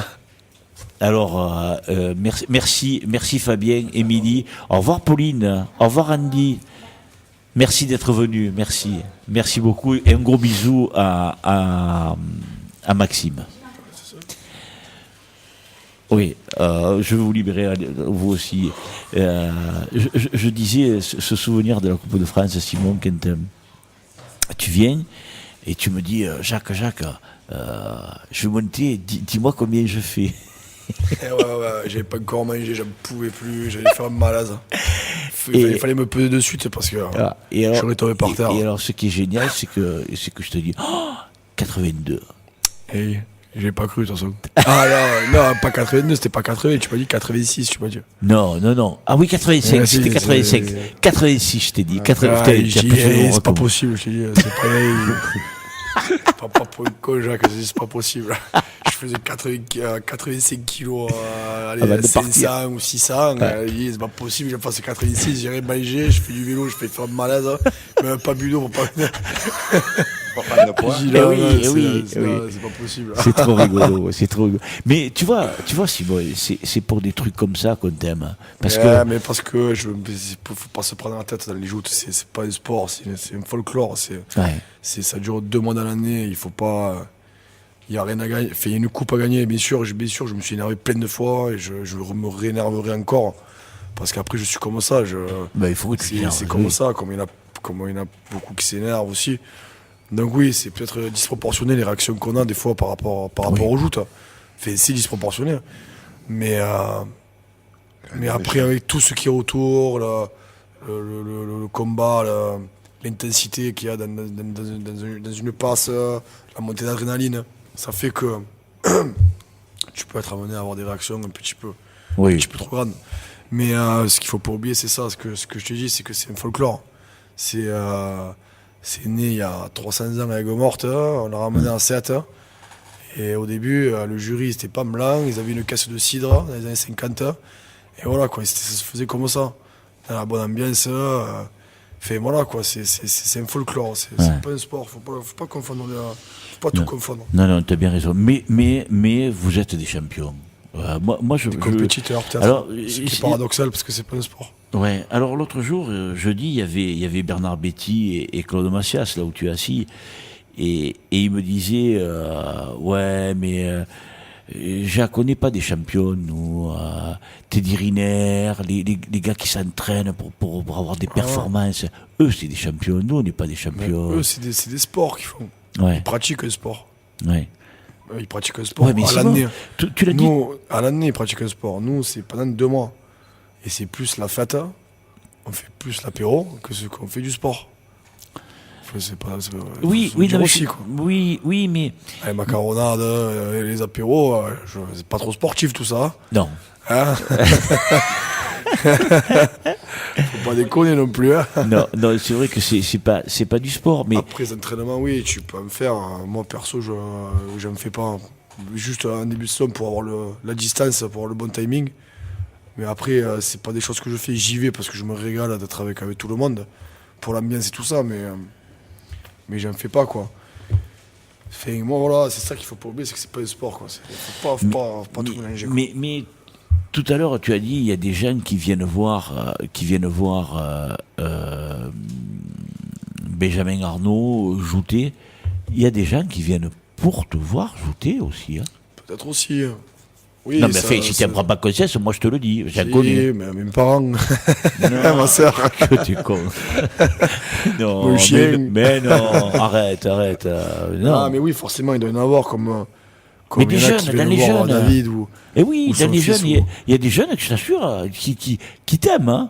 Alors, merci Fabien, Émilie. Au revoir Pauline. Au revoir Andy. Merci d'être venu. Merci beaucoup. Et un gros bisou à Maxime. Oui, je vais vous libérer, vous aussi. Je disais ce souvenir de la Coupe de France, Simon, quand tu viens et tu me dis, Jacques, je vais monter, dis-moi combien je fais. Ouais, j'avais pas encore mangé, j'en pouvais plus, j'allais faire un malade. Il fallait me peser de suite parce que Et alors, j'aurais tombé par terre. Et alors, ce qui est génial, c'est que je te dis, 82. Hey, j'ai pas cru, de toute façon. Ah non, pas 82, c'était pas 80, tu m'as dit 86, tu m'as dit. Non. Ah oui, 85, Ouais, c'était 85. 86, je t'ai dit. 80, c'est pas possible, je t'ai dit, c'est pareil. Pas pour une con, Jacques, c'est pas possible. Je faisais 85 kilos, de 500 partir. ou 600. C'est pas possible, je fasse 86, j'irai manger, je fais du vélo, je fais faire malade. Même pas bu d'eau pour pas. Pour prendre le poids. J'ai dit, là, oui, là, eh oui, c'est eh oui. c'est pas possible. C'est trop rigolo, c'est trop rigolo. Mais tu vois, Simon, c'est pour des trucs comme ça qu'on t'aime. Parce que. Mais parce que faut pas se prendre la tête dans les joutes, c'est pas un sport, c'est un folklore, Ouais. ça dure 2 mois dans l'année, il faut pas. Il n'y a rien à gagner. Enfin, il y a une coupe à gagner, bien sûr, je me suis énervé plein de fois et je me réénerverai encore. Parce qu'après, je suis comme ça. Ben, il faut que tu C'est t'énerves, comme oui. ça, comme il y en a beaucoup qui s'énervent aussi. Donc oui, c'est peut-être disproportionné les réactions qu'on a des fois par rapport aux joutes. Enfin, c'est disproportionné. Mais après, avec tout ce qui est autour, le combat, l'intensité qu'il y a dans une passe, la montée d'adrénaline, ça fait que tu peux être amené à avoir des réactions un petit peu trop grandes. Mais ce qu'il faut pas oublier, c'est ça, ce que je te dis, c'est que c'est un folklore. C'est né il y a 300 ans avec Morte, on l'a ramené en 7. Et au début, le jury, c'était pas blanc, ils avaient une caisse de cidre dans les années 50. Et voilà, quoi, ça se faisait comme ça. Dans la bonne ambiance. Fait, voilà, quoi, c'est un folklore, c'est pas un sport, faut pas confondre, faut pas tout confondre. Non, tu as bien raison. Mais vous êtes des champions. Moi, Des compétiteurs, peut-être. Alors, Ce qui est paradoxal, parce que c'est pas un sport. Ouais. Alors l'autre jour, jeudi, il y avait Bernard Betty et Claude Massias, là où tu es assis, et il me disait, ouais, mais je ne connais pas des champions, nous, Teddy Riner, les gars qui s'entraînent pour avoir des performances. Eux, c'est des champions, nous, on n'est pas des champions. Eux, c'est des sports qu'ils font. Ouais. Ils pratiquent un sport. Ouais. Ils pratiquent un sport Ouais, mais à Simon, l'année. tu l'as dit. Nous, à l'année, ils pratiquent un sport. Nous, c'est pendant 2 mois. Et c'est plus la fête, on fait plus l'apéro que ce qu'on fait du sport. Enfin, Oui, faut oui, dire non, mais aussi, quoi. oui, mais Les macaronades, les apéros, c'est pas trop sportif tout ça. non. Hein Faut pas déconner non plus. Hein. Non, c'est vrai que c'est pas du sport, mais Après les entraînements, oui, tu peux en faire. Moi perso, j'en fais pas. Juste un début de somme pour avoir la distance, pour avoir le bon timing. Mais après, c'est pas des choses que je fais. J'y vais parce que je me régale d'être avec tout le monde, pour l'ambiance et tout ça, mais j'en fais pas, quoi. Enfin, moi, voilà, c'est ça qu'il faut pas oublier, c'est que c'est pas un sport, quoi. Faut pas tout mélanger, quoi. mais tout à l'heure, tu as dit, il y a des gens qui viennent voir Benjamin Arnault jouter. Il y a des gens qui viennent pour te voir jouter aussi. Hein. Peut-être aussi. Oui, non, mais enfin, si tu n'en prends pas conscience, moi je te le dis, j'en connais. Mais mes parents, Non, ma soeur. que t'es con. Non, Mon chien. mais non, arrête. Non. Ah, mais oui, forcément, il doit y en avoir comme Mais il des y en a jeunes, qui dans viennent les voir jeunes. David ou. Et oui, ou dans son les fils, jeunes, il y a des jeunes, je t'assure, qui t'aiment, hein.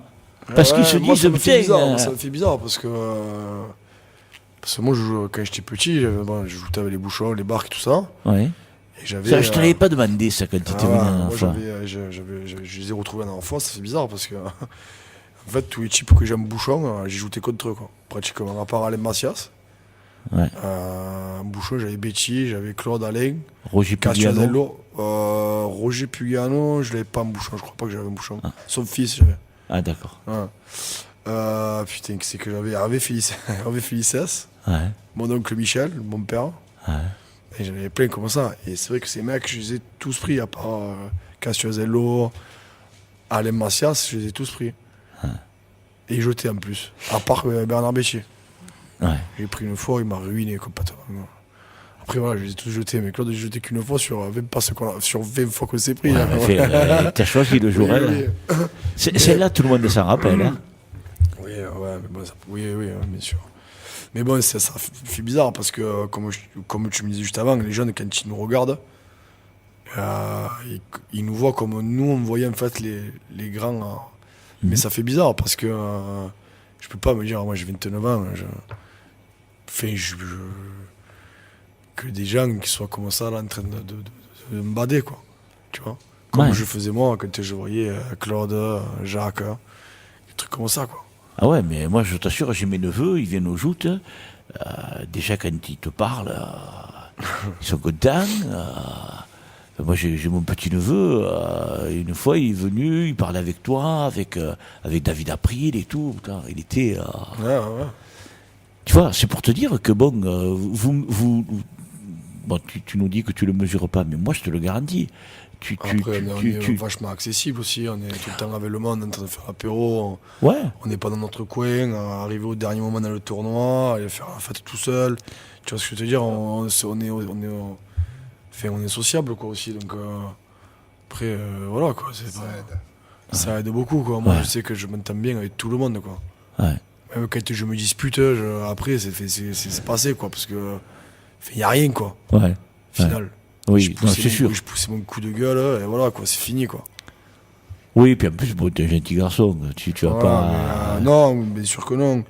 Parce qu'ils se moi, disent, ça me fait bizarre, putain, moi, ça me fait bizarre parce que moi, quand j'étais petit, je jouais avec les bouchons, les barques et tout ça. ouais. Et j'avais. Ça, je te l'avais pas demandé, ça, quand tu étais venu la dernière moi, fois. je les ai retrouvés la dernière fois, ça fait bizarre parce que. En fait, tous les types que j'aime bouchon, j'ai joué contre eux, quoi. Pratiquement, à part Alain Macias. Ouais. Bouchon, j'avais Betty, j'avais Claude Alain, Roger Pugliano. Castiazello, Roger Pugliano, je l'avais pas en bouchon, je crois pas que j'avais un bouchon. Son fils, j'avais. Ah, d'accord. Ouais. Putain, c'est que j'avais Hervé Felices, Ouais. mon oncle Michel, mon père. Ouais. Et j'en avais plein comme ça. Et c'est vrai que ces mecs, je les ai tous pris, à part Castiazello, Alain Macias, je les ai tous pris. Et jetés en plus. À part Bernard Béchier. Ouais. J'ai pris une fois, il m'a ruiné complètement. Après voilà, je les ai tous jetés, mais Claude, j'ai jeté qu'une fois sur 20 fois qu'on s'est pris. Ouais, hein. mais t'as choisi le jour. Oui, hein. oui. Celle-là, tout le monde s'en rappelle. Hein. Oui, ouais, mais bon, oui, bien sûr. Mais bon, ça fait bizarre parce que, comme tu me disais juste avant, les jeunes, quand ils nous regardent, ils nous voient comme nous, on voyait en fait les grands. Mais ça fait bizarre parce que je peux pas me dire, moi j'ai 29 ans, que des gens qui soient comme ça là en train de me bader, quoi. Tu vois, comme Ouais. je faisais moi quand je voyais Claude, Jacques, des trucs comme ça, quoi. Ah ouais, mais moi, je t'assure, j'ai mes neveux, ils viennent aux joutes. Déjà, quand ils te parlent, ils sont contents. Moi, j'ai mon petit-neveu, une fois, il est venu, il parlait avec toi, avec David April et tout. Putain, il était... Ouais. Tu vois, c'est pour te dire que bon, bon, tu nous dis que tu le mesures pas, mais moi je te le garantis. Après, on est vachement accessible aussi. On est tout le temps avec le monde en train de faire l'apéro. Ouais. On n'est pas dans notre coin. Arriver au dernier moment dans le tournoi, aller faire la fête tout seul. Tu vois ce que je veux te dire? On est sociable quoi aussi. Donc après, voilà quoi. Ça aide beaucoup quoi. Moi, je sais que je m'entends bien avec tout le monde quoi. Ouais. Même quand je me dispute, après c'est passé quoi, parce que il y a rien quoi. Ouais. Au final. Oui, non, c'est sûr. Je poussais mon coup de gueule et voilà quoi, c'est fini quoi. Oui, puis en plus, bon, t'es un gentil garçon. Tu vas Voilà, pas. non, bien sûr que non.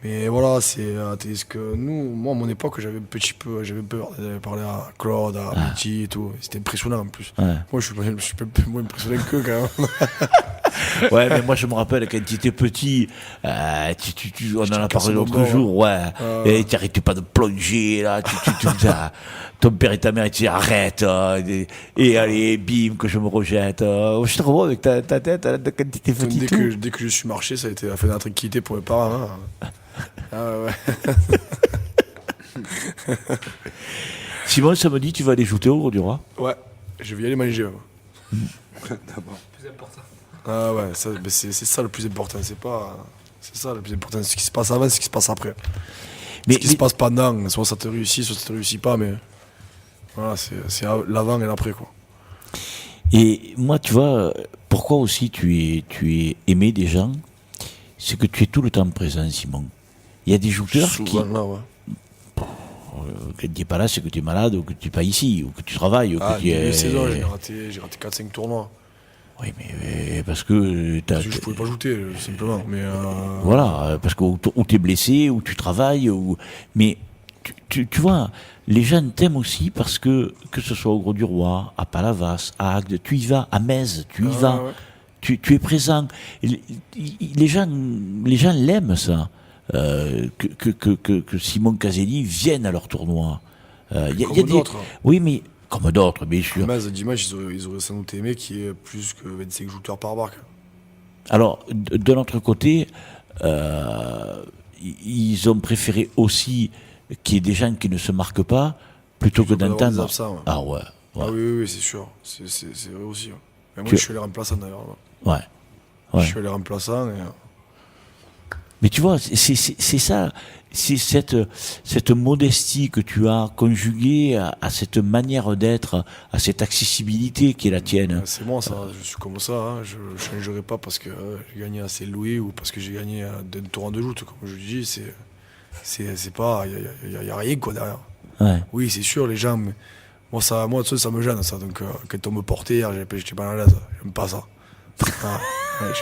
Mais voilà, c'est ce que moi à mon époque j'avais peur d'aller parler à Claude, à Petit et tout. C'était impressionnant en plus. Ouais. Moi je suis un peu moins impressionné qu'eux quand même. Ouais, mais moi je me rappelle quand tu étais petit, on en a parlé l'autre jour, ouais, et tu n'arrêtais pas de plonger là, ton père et ta mère ils te disaient arrête, et allez, bim, que je me rejette. Je te revois avec ta tête là, quand tu étais petit. Dès que je suis marché, ça a été la fin de la tranquillité pour mes parents. Hein. Ah ouais. Simon, samedi, tu vas aller jouer au Gros du Roi? Ouais, je vais y aller manger. Ouais. D'abord. Plus important. Ah ouais, c'est ça le plus important. C'est ça le plus important. Ce qui se passe avant, ce qui se passe après. Ce qui se passe pendant, soit ça te réussit, soit ça te réussit pas, mais voilà, c'est l'avant et l'après quoi. Et moi, tu vois, pourquoi aussi tu es aimé des gens, c'est que tu es tout le temps présent, Simon. Il y a des joueurs Souvent, là, ouais. quand tu n'es pas là, c'est que tu es malade, ou que tu n'es pas ici, ou que tu travailles, ou que tu es... saison, j'ai raté 4-5 tournois. Oui, mais parce que... Parce que je pouvais pas jouer, simplement. Mais voilà, parce que ou tu es blessé, ou tu travailles, mais tu vois, les gens t'aiment aussi parce que ce soit au Gros du Roi, à Palavas, à Agde, tu y vas, à Metz, tu y vas, ouais. tu es présent. Et les gens l'aiment, ça. Que Simon Caselli vienne à leur tournoi. Comme d'autres. Oui, mais comme d'autres, bien sûr. Metz, dimanche, ils auraient sans doute aimé qu'il y ait plus que 25 joueurs par barque. Alors, de notre côté, ils ont préféré aussi qu'il y ait des gens qui ne se marquent pas plutôt que d'entendre. Ouais. Ah ouais. Ah oui, c'est sûr. C'est vrai aussi. Ouais. Mais moi, je suis allé remplaçant d'ailleurs. Ouais. Je suis allé remplaçant. Mais tu vois, c'est ça, c'est cette modestie que tu as conjuguée à cette manière d'être, à cette accessibilité qui est la tienne. C'est moi ça, je suis comme ça, hein. Je ne changerai pas parce que j'ai gagné assez Louis ou parce que j'ai gagné d'un tour en deux joutes, comme je dis, c'est pas, il y a rien quoi derrière. Ouais. Oui, c'est sûr, les gens, moi ça me gêne ça, donc quand on me portait hier, j'étais pas à l'aise, j'aime pas ça. Je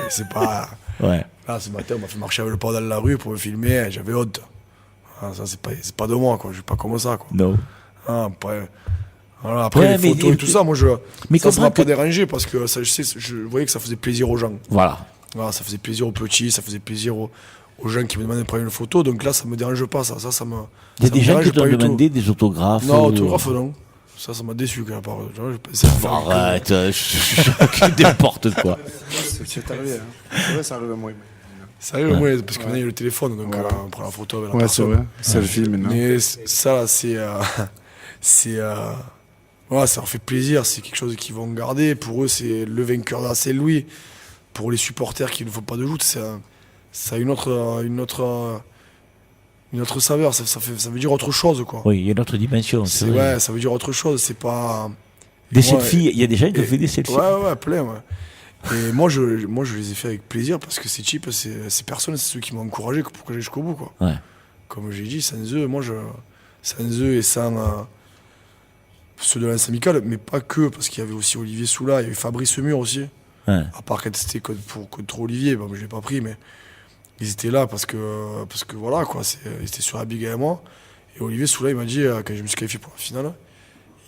sais pas. Ouais. Là, ce matin, on m'a fait marcher avec le pas dans la rue pour me filmer, j'avais honte. Ça, c'est pas de moi, quoi. Je suis pas comme ça, quoi. Non. Après, les photos et tout ça, moi, ça m'a pas dérangé parce que ça, je voyais que ça faisait plaisir aux gens. Voilà. Ça faisait plaisir aux petits, ça faisait plaisir aux gens qui me demandaient de prendre une photo. Donc là, ça me dérange pas, ça me. Il y a des gens qui t'ont demandé des autographes. Non, autographes, non. Ça m'a déçu quand même. Arrête, n'importe quoi. C'est arrivé, hein. C'est vrai, ça arrive à moi. Ça arrive, moi, parce que maintenant il y a le téléphone, donc on prend la photo avec la c'est personne. vrai, selfie maintenant. Mais ça, voilà, ça leur fait plaisir, c'est quelque chose qu'ils vont garder. Pour eux, c'est le vainqueur d'AC Louis. Pour les supporters qui ne font pas de joute, ça a une autre saveur, ça veut dire autre chose, quoi. Oui, il y a une autre dimension. Ouais, ça veut dire autre chose, c'est pas... Des selfies, il y a des gens qui ont fait des selfies. Ouais, plein, ouais. Et moi, je les ai fait avec plaisir parce que ces types, ces personnes, c'est ceux qui m'ont encouragé pour que j'aille jusqu'au bout, quoi. Ouais. Comme j'ai dit, sans eux, sans eux et sans ceux de l'Alliance Amicale, mais pas que, parce qu'il y avait aussi Olivier Soula, il y avait Fabrice Mur aussi. Ouais. À part quand c'était contre Olivier, bon, je l'ai pas pris, mais ils étaient là parce que voilà, quoi, ils étaient sur Abigail et moi. Et Olivier Soula, il m'a dit, quand je me suis qualifié pour la finale,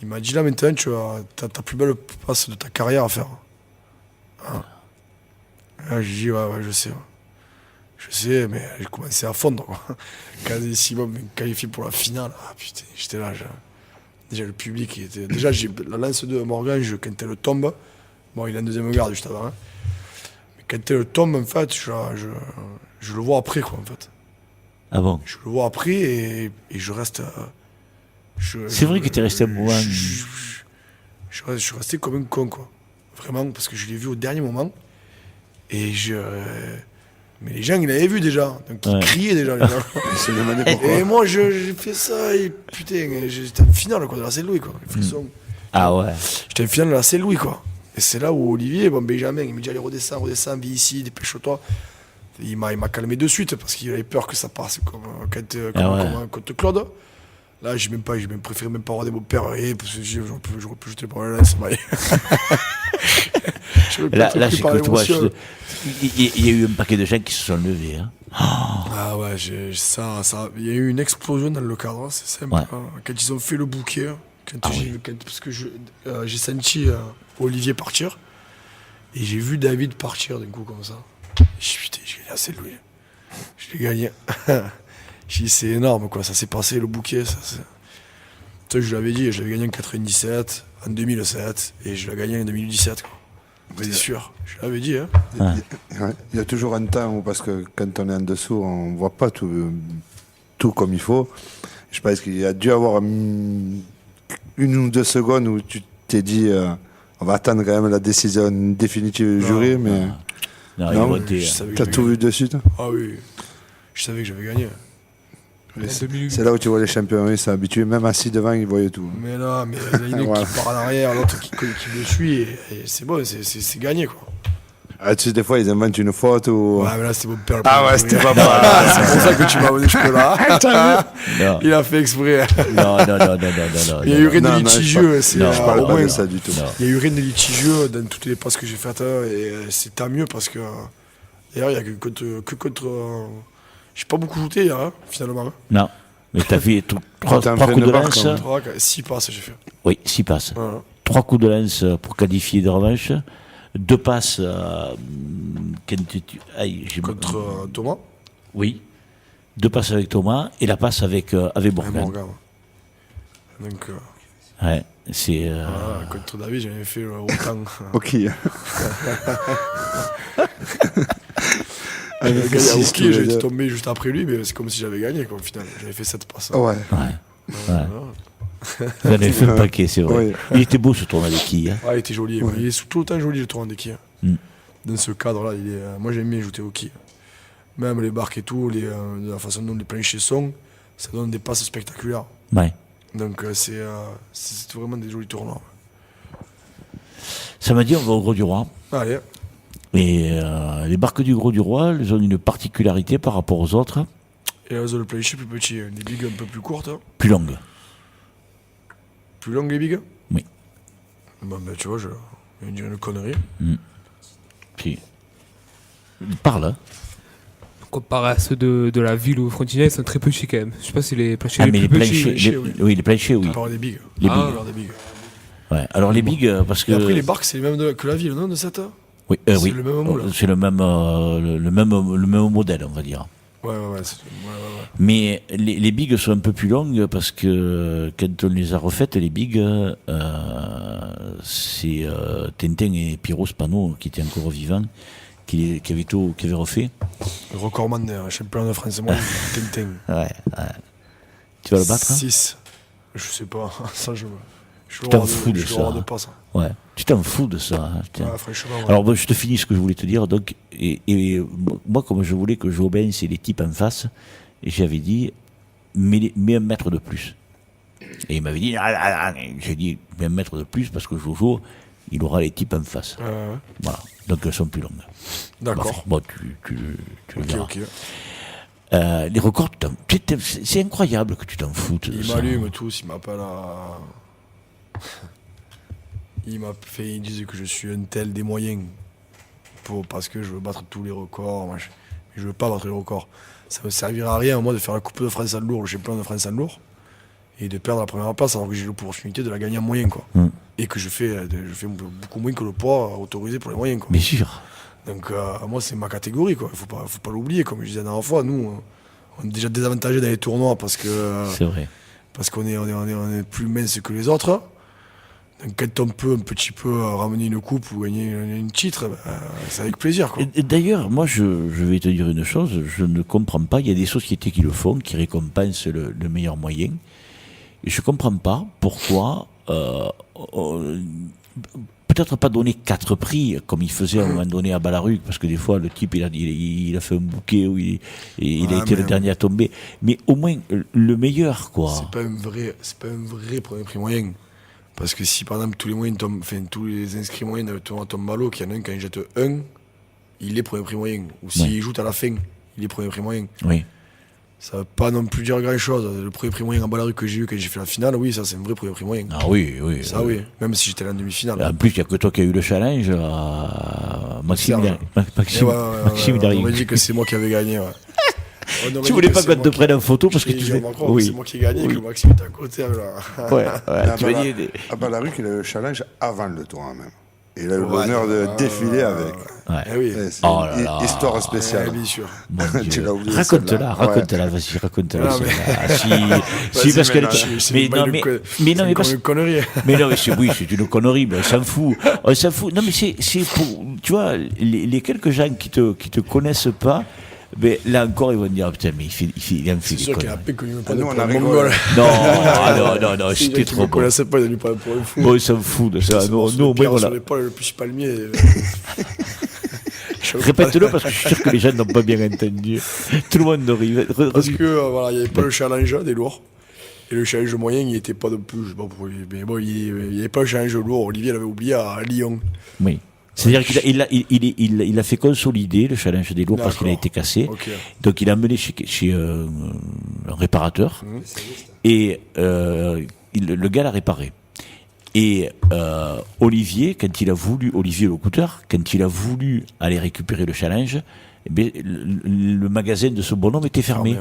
il m'a dit là maintenant, tu as ta plus belle passe de ta carrière à faire. Là, j'ai dit, ouais, je sais. Je sais, mais j'ai commencé à fondre, quoi. Quand Simon m'a qualifié pour la finale, putain, j'étais là. Déjà, le public, déjà, j'ai la lance de Morgan, quand elle tombe, bon, il est en deuxième garde juste avant, hein. Mais quand elle tombe, en fait, je le vois après, quoi, en fait. Ah bon? Je le vois après et je reste. C'est vrai que tu es resté un moment. Je suis resté comme un con, quoi. Vraiment, parce que je l'ai vu au dernier moment. Et mais les gens, ils l'avaient vu déjà. Donc ils criaient déjà, les gens. C'est demandé pourquoi. Et moi, j'ai fait ça. Et putain, j'étais en finale, quoi, de la Saint-Louis, quoi. Les frissons. Ah ouais. J'étais en finale de la Saint-Louis, quoi. Et c'est là où Olivier, Benjamin, il m'a dit allez, redescends, viens ici, dépêche-toi. Il m'a calmé de suite parce qu'il avait peur que ça passe comme contre Claude. Là, j'ai même préféré même pas regarder mon père parce que j'aurais pu jeter par la lance. Là, c'est que tu vois, il y a eu un paquet de gens qui se sont levés. Hein. Ah ouais, il y a eu une explosion dans le cadre, c'est simple. Ouais. Hein. Quand ils ont fait le bouquet, parce que j'ai senti Olivier partir et j'ai vu David partir d'un coup comme ça. Je suis putain, j'ai gagné assez de lui. Je l'ai gagné. J'ai dit c'est énorme quoi, ça s'est passé le bouquet. Je l'avais dit, je l'avais gagné en 97, en 2007 et je l'ai gagné en 2017 quoi. C'est sûr, je l'avais dit. Hein. Il y a toujours un temps où, parce que quand on est en dessous, on ne voit pas tout comme il faut. Je pense qu'il y a dû avoir une ou deux secondes où tu t'es dit on va attendre quand même la décision définitive du jury, mais non, tu as tout vu de suite. Ah oui, je savais que j'avais gagné. C'est là où tu vois les champions, ils sont habitués, même assis devant, ils voyaient tout. Mais là, il y en a une qui part en arrière, l'autre qui le suit, et c'est bon, c'est gagné quoi. Ah, tu sais, des fois, ils inventent une faute ou. Ouais, mais là, c'était mon père. Ah ouais, c'était pas mal. C'est pour ça que tu m'as amené jusque-là. Il a fait exprès. Non. Il y a eu rien de litigieux. Je parle pas de ça du tout. Il y a eu rien de litigieux dans toutes les passes que j'ai faites, et c'est tant mieux parce que. D'ailleurs, il n'y a que contre. J'ai pas beaucoup shooté hier, hein, finalement. Non, mais t'as fait 3 coups de lance. 6 passes, j'ai fait. Oui, 6 passes. Voilà. 3 coups de lance pour qualifier de revanche. 2 passes contre Thomas. Oui. 2 passes avec Thomas et la passe avec Bourgogne. Donc. Ouais, c'est. Contre David, j'avais fait autant. Ok. J'ai été tombé juste après lui, mais c'est comme si j'avais gagné quoi, au final. J'avais fait 7 passes. Ouais. J'en ai fait un paquet, c'est vrai. Ouais. Il était beau ce tournoi des quilles. Hein. Il était joli. Ouais. Il est tout le temps joli le tournoi des quilles. Dans ce cadre-là, moi j'aime bien jouer aux quilles. Même les barques et tout, la façon dont les planchers sont, ça donne des passes spectaculaires. Ouais. Donc c'est vraiment des jolis tournois. Samedi, on va au Gros du Roi. Allez. Et les barques du Gros du Roi, elles ont une particularité par rapport aux autres. Et elles ont le plancher plus petit, des bigs un peu plus courtes. Plus longues. Plus longues les bigs? Oui. Bon, ben tu vois, je vais dire une connerie. Puis, parle. Comparé à ceux de la ville ou Frontignan, ils sont très petits quand même. Je sais pas si les planchers mais les plus planchers, petits. oui, les planchers, oui. On parle des bigs. Les bigs. Ouais. Alors les bigs, parce que. Et après les barques, c'est les mêmes que la ville, non, de cette? Oui, c'est oui. le même moule. C'est le même modèle, on va dire. Ouais. Mais les bigs sont un peu plus longues parce que quand on les a refaites, les bigs, c'est Tintin et Pyro Spano qui étaient encore vivants, qui avaient refait. Le recordman champion de France, moi, Tintin. Ouais. Tu vas le battre? 6. Je sais pas. Ça, je t'en fous de ça. Pas ça. Ouais. Tu t'en fous de ça. Hein, ouais, franchement. Ouais. Alors, bon, je te finis ce que je voulais te dire. Donc, et moi, comme je voulais que Jobin, c'est les types en face, et j'avais dit, mets 1 mètre de plus. Et il m'avait dit, j'ai dit, mets 1 mètre de plus parce que Jojo, il aura les types en face. Voilà. Donc, elles sont plus longues. D'accord. Bon, tu le verras. Ok. Les records, c'est incroyable que tu t'en foutes. Il m'allume tous, il m'appelle à. Il disait que je suis un tel des moyens parce que je veux battre tous les records. Mais je veux pas battre les records. Ça me servira à rien, moi, de faire la Coupe de France en lourd, le champion de France en lourd, et de perdre la première place alors que j'ai l'opportunité de la gagner en moyen, quoi. Et que je fais beaucoup moins que le poids autorisé pour les moyens, quoi. Bien sûr. Donc, moi, c'est ma catégorie, quoi. Faut pas l'oublier, comme je disais la dernière fois. Nous, on est déjà désavantagés dans les tournois parce que. C'est vrai. Parce qu'on est plus mince que les autres. Donc quand on peut un petit peu ramener une coupe ou gagner un titre, c'est avec plaisir. Quoi. Et d'ailleurs, moi, je vais te dire une chose, je ne comprends pas. Il y a des sociétés qui le font, qui récompensent le meilleur moyen. Et je ne comprends pas pourquoi, peut-être pas donner 4 prix, comme il faisait à un moment donné à Ballaruc, parce que des fois, le type, il a fait un bouquet où il a été le dernier à tomber. Mais au moins, le meilleur, quoi. C'est pas un vrai premier prix moyen. Parce que si par exemple tous les moyens tombent, tous les inscrits moyens tombent à l'eau, qu'il y en a un quand il jette un, il est premier prix moyen. Ou s'il joue à la fin, il est premier prix moyen. Oui. Ça ne veut pas non plus dire grand chose. Le premier prix moyen en Ballaruc que j'ai eu quand j'ai fait la finale, oui, ça c'est un vrai premier prix moyen. Ah oui, oui. Ça oui, même si j'étais là en demi-finale. En plus, il n'y a que toi qui as eu le challenge à Maxime On m'a dit que c'est moi qui avais gagné. Ouais. Tu voulais pas qu'on te prenne en photo parce que tu fais. Oui. C'est moi qui ai gagné, que Maxime était à côté. Là. Ouais, tu m'as dit. À Ballaruc, il a eu le challenge avant le tour même. Il a eu l'honneur de défiler avec. Ouais. Eh oui. C'est une histoire spéciale. Bien sûr. Tu l'as oublié. Raconte-la, vas-y, raconte-la. Si, parce que. Mais non, mais parce une connerie. Mais non, mais oui, c'est une connerie, mais on s'en fout. Non, mais c'est pour. Tu vois, les quelques gens qui te connaissent pas. Mais là encore, ils vont dire putain, mais il a fait des conneries. C'est sûr qu'il y a un peu connu pas de on a pour rigolé. Non, c'était trop bon. bon. Connaissait pas, il a dû pas pour un fou. Bon, ils s'en foutent de ça. Non, mais voilà. Sur l'épaule, le plus palmier. Répète-le parce que je suis sûr que les gens n'ont pas bien entendu. Tout le monde rit. Parce que voilà, il n'y avait pas le challenge des lourds. Et le challenge moyen, il n'était pas de plus. Je sais pas pourquoi. Mais bon, il n'y avait pas le challenge lourd. Olivier l'avait oublié à Lyon. Oui. C'est-à-dire qu'il a fait consolider le challenge des lourds parce qu'il a été cassé. Okay. Donc il a emmené chez un réparateur. Et le gars l'a réparé. Et Olivier le goûteur, quand il a voulu aller récupérer le challenge, eh bien, le magasin de ce bonhomme était fermé.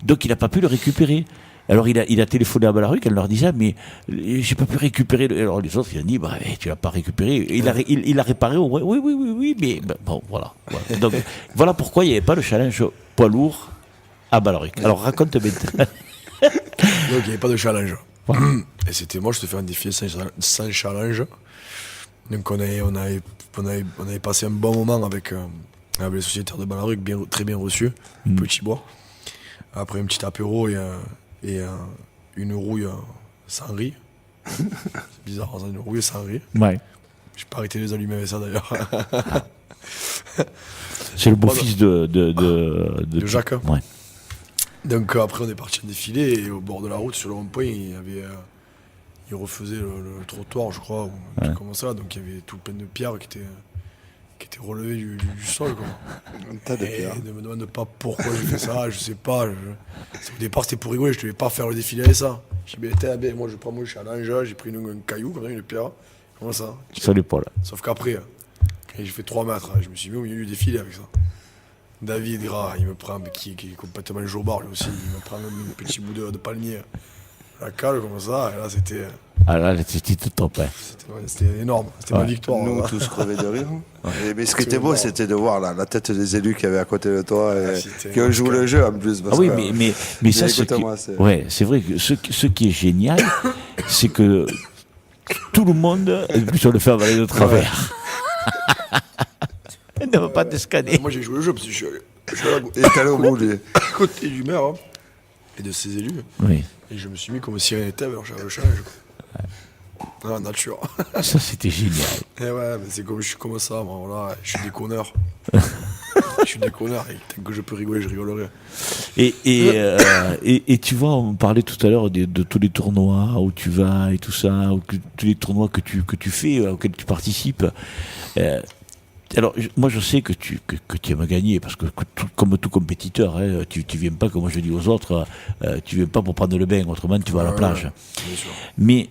Donc il n'a pas pu le récupérer. Alors il a téléphoné à Ballaruc, elle leur disait mais j'ai pas pu récupérer. Alors les autres ils ont dit tu l'as pas récupéré. Il a réparé au moins. Oui, mais bon voilà. Donc voilà pourquoi il n'y avait pas le challenge poids lourd à Ballaruc. Alors raconte maintenant. Donc il n'y avait pas de challenge. Et c'était moi, je te fais un défi sans challenge. Donc on avait passé un bon moment avec les sociétaires de Ballaruc, très bien reçus, Petit Bois. Après un petit apéro et une rouille sans riz. C'est bizarre, une rouille sans riz. Ouais. J'ai pas arrêté de les allumer avec ça d'ailleurs. C'est le beau-fils de Jacques. Ouais. Donc après on est parti en défilé et au bord de la route sur le rond-point il refaisait le trottoir je crois ou un truc comme ça, donc il y avait tout plein de pierres qui étaient relevées du sol quoi. Un tas de pierres. Ne me demande pas pourquoi j'ai fait ça, je sais pas. Au départ c'était pour rigoler, je devais pas faire le défilé avec ça. J'ai dit moi je prends mon challenge, j'ai pris un caillou comme ça, une pierre, comme ça. Ça n'est pas là. Sauf qu'après, quand j'ai fait 3 mètres, je me suis mis au milieu du défilé avec ça. David Gras, il me prend, qui est complètement jobard lui aussi, il me prend un petit bout de palmier, la cale comme ça, et là c'était... Ah là, c'était tout top. Hein. C'était énorme, c'était ma victoire. Nous tous crevés de rire. Mais ce qui était beau, c'était de voir la tête des élus qui avaient à côté de toi et qui ont joué le jeu en plus. Parce mais ça, c'est vrai que ce qui est génial, c'est que tout le monde, plus on le fait avaler de travers. Ne va pas te scanner. Moi j'ai joué le jeu parce que je suis allé au bout à côté du maire et de ses élus. Oui. Et je me suis mis comme si rien n'était, alors j'avais le challenge. Ah, nature. Ça c'était génial. Et ouais, mais c'est comme je suis comme ça, moi, voilà, je suis déconneur. Je suis déconneur, et tant que je peux rigoler, je rigolerai. Et tu vois, on parlait tout à l'heure de tous les tournois où tu vas et tout ça, ou tous les tournois que tu fais, auxquels tu participes. Alors, moi, je sais que tu aimes gagner, parce que comme tout compétiteur, hein, tu viens pas, comme je dis aux autres, tu viens pas pour prendre le bain, autrement tu vas à la plage. Bien sûr. Mais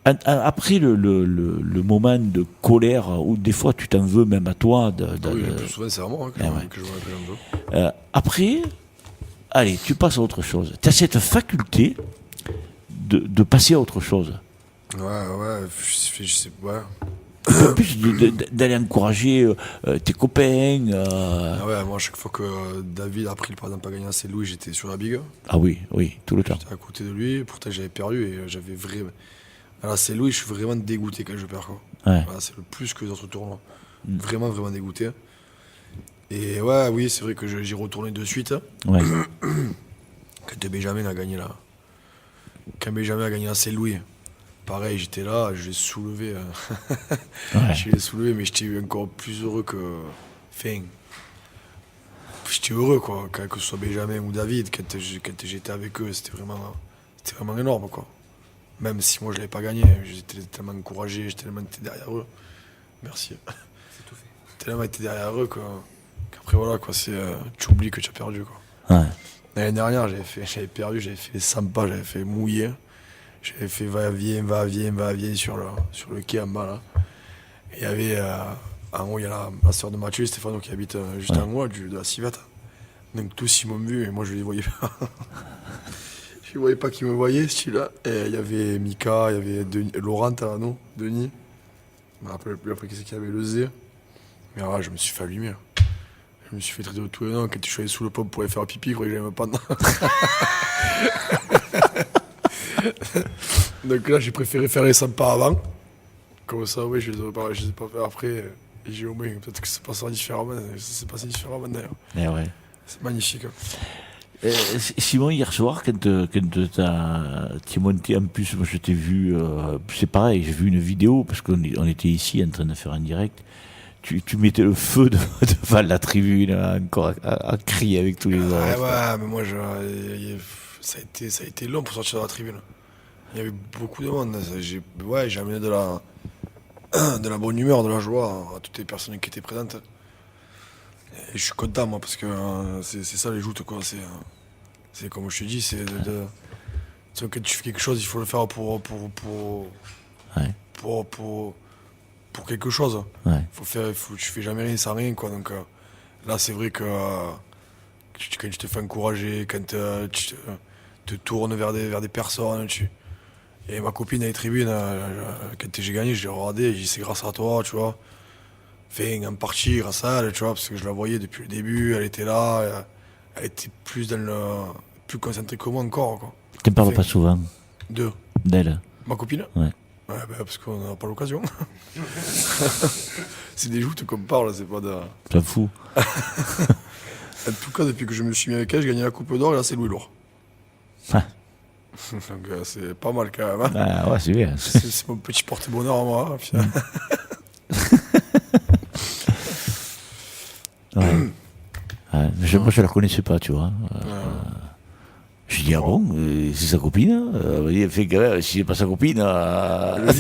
après le moment de colère, où des fois tu t'en veux même à toi. Oui, le plus souvent c'est à moi que je m'en veux. Après, allez, tu passes à autre chose. Tu as cette faculté de passer à autre chose. Ouais, je sais pas. En plus d'aller encourager tes copains. Ah ouais, moi à chaque fois que David a pris le par exemple à gagner à Saint-Louis, j'étais sur la bigue. Ah oui, tout le temps. J'étais à côté de lui, pourtant j'avais perdu et j'avais Là, c'est Louis, je suis vraiment dégoûté quand je perds, quoi. Ouais. Voilà, c'est le plus que les autres tournois. Vraiment, vraiment dégoûté. Et ouais, oui, c'est vrai que j'y retourné de suite. Ouais. Quand Benjamin a gagné là. Quand Benjamin a gagné là, c'est Louis. Pareil, j'étais là, je l'ai soulevé. Ouais. Je l'ai soulevé, mais j'étais encore plus heureux que. Enfin. J'étais heureux, quoi. Que ce soit Benjamin ou David, quand j'étais avec eux, c'était vraiment énorme, quoi. Même si moi je l'avais pas gagné, j'étais tellement encouragé, j'étais tellement été derrière eux. Merci. C'est tout fait. Tellement été derrière eux, quoi. Qu'après, voilà, quoi, tu oublies que tu as perdu, quoi. Ouais. L'année dernière, j'avais perdu, j'avais fait les 100 pas, j'avais fait mouiller. J'avais fait va-viens sur le quai en bas, là. Et il y avait, en haut, il y a la sœur de Mathieu, Stéphano, qui habite juste en haut de la civette. Donc tous, ils m'ont vu, et moi, je les voyais pas. Je ne voyais pas qu'ils me voyaient, celui-là. Et il y avait Mika, il y avait Laurent, non, Denis. Je me rappelle plus après qui c'est qu'il y avait le Z. Mais ouais, je me suis fait allumer. Je me suis fait traiter de tous les noms. Quand je suis allé sous le pont pour aller faire pipi, je croyais que j'allais me pendre. Donc là, j'ai préféré faire les 100 pas avant. Comme ça, oui, je les ai pas fait après. Et j'ai au moins, peut-être que ça passera différemment. Ça s'est passé différemment d'ailleurs. Eh ouais. C'est magnifique. Simon, hier soir, quand tu es monté en plus, moi je t'ai vu, c'est pareil, j'ai vu une vidéo, parce qu'on était ici en train de faire un direct. Tu mettais le feu devant la tribune, encore à crier avec tous les autres. Ouais, mais moi, ça a été long pour sortir de la tribune. Il y avait beaucoup de monde. J'ai amené de la bonne humeur, de la joie à toutes les personnes qui étaient présentes. Et je suis content, moi, parce que c'est ça les joutes, quoi. C'est comme je te dis, quand tu fais quelque chose, il faut le faire pour quelque chose. Ouais. Tu fais jamais rien sans rien, quoi. Donc là, c'est vrai que quand tu te fais encourager, quand tu te tournes vers des personnes, et ma copine à les tribunes, quand j'ai gagné, je l'ai regardé, j'ai dit c'est grâce à toi, tu vois. Enfin, en partie grâce à elle, tu vois, parce que je la voyais depuis le début, elle était là, elle était plus concentrée que moi encore, quoi. Tu ne parles pas souvent d'elle. Ma copine? Ouais. Ouais, parce qu'on n'a pas l'occasion. C'est des joutes qu'on parle, c'est pas de... T'en fous. En tout cas, depuis que je me suis mis avec elle, j'ai gagné la Coupe d'Or et là, c'est Louis Lourd. Ah. Donc c'est pas mal quand même. Hein. Ah ouais, c'est bien. C'est mon petit porte-bonheur à moi. Hein, Ouais. Ouais, moi, je la connaissais pas, tu vois. Je dis, ah bon, c'est sa copine. Il fait que si c'est pas sa copine. Elle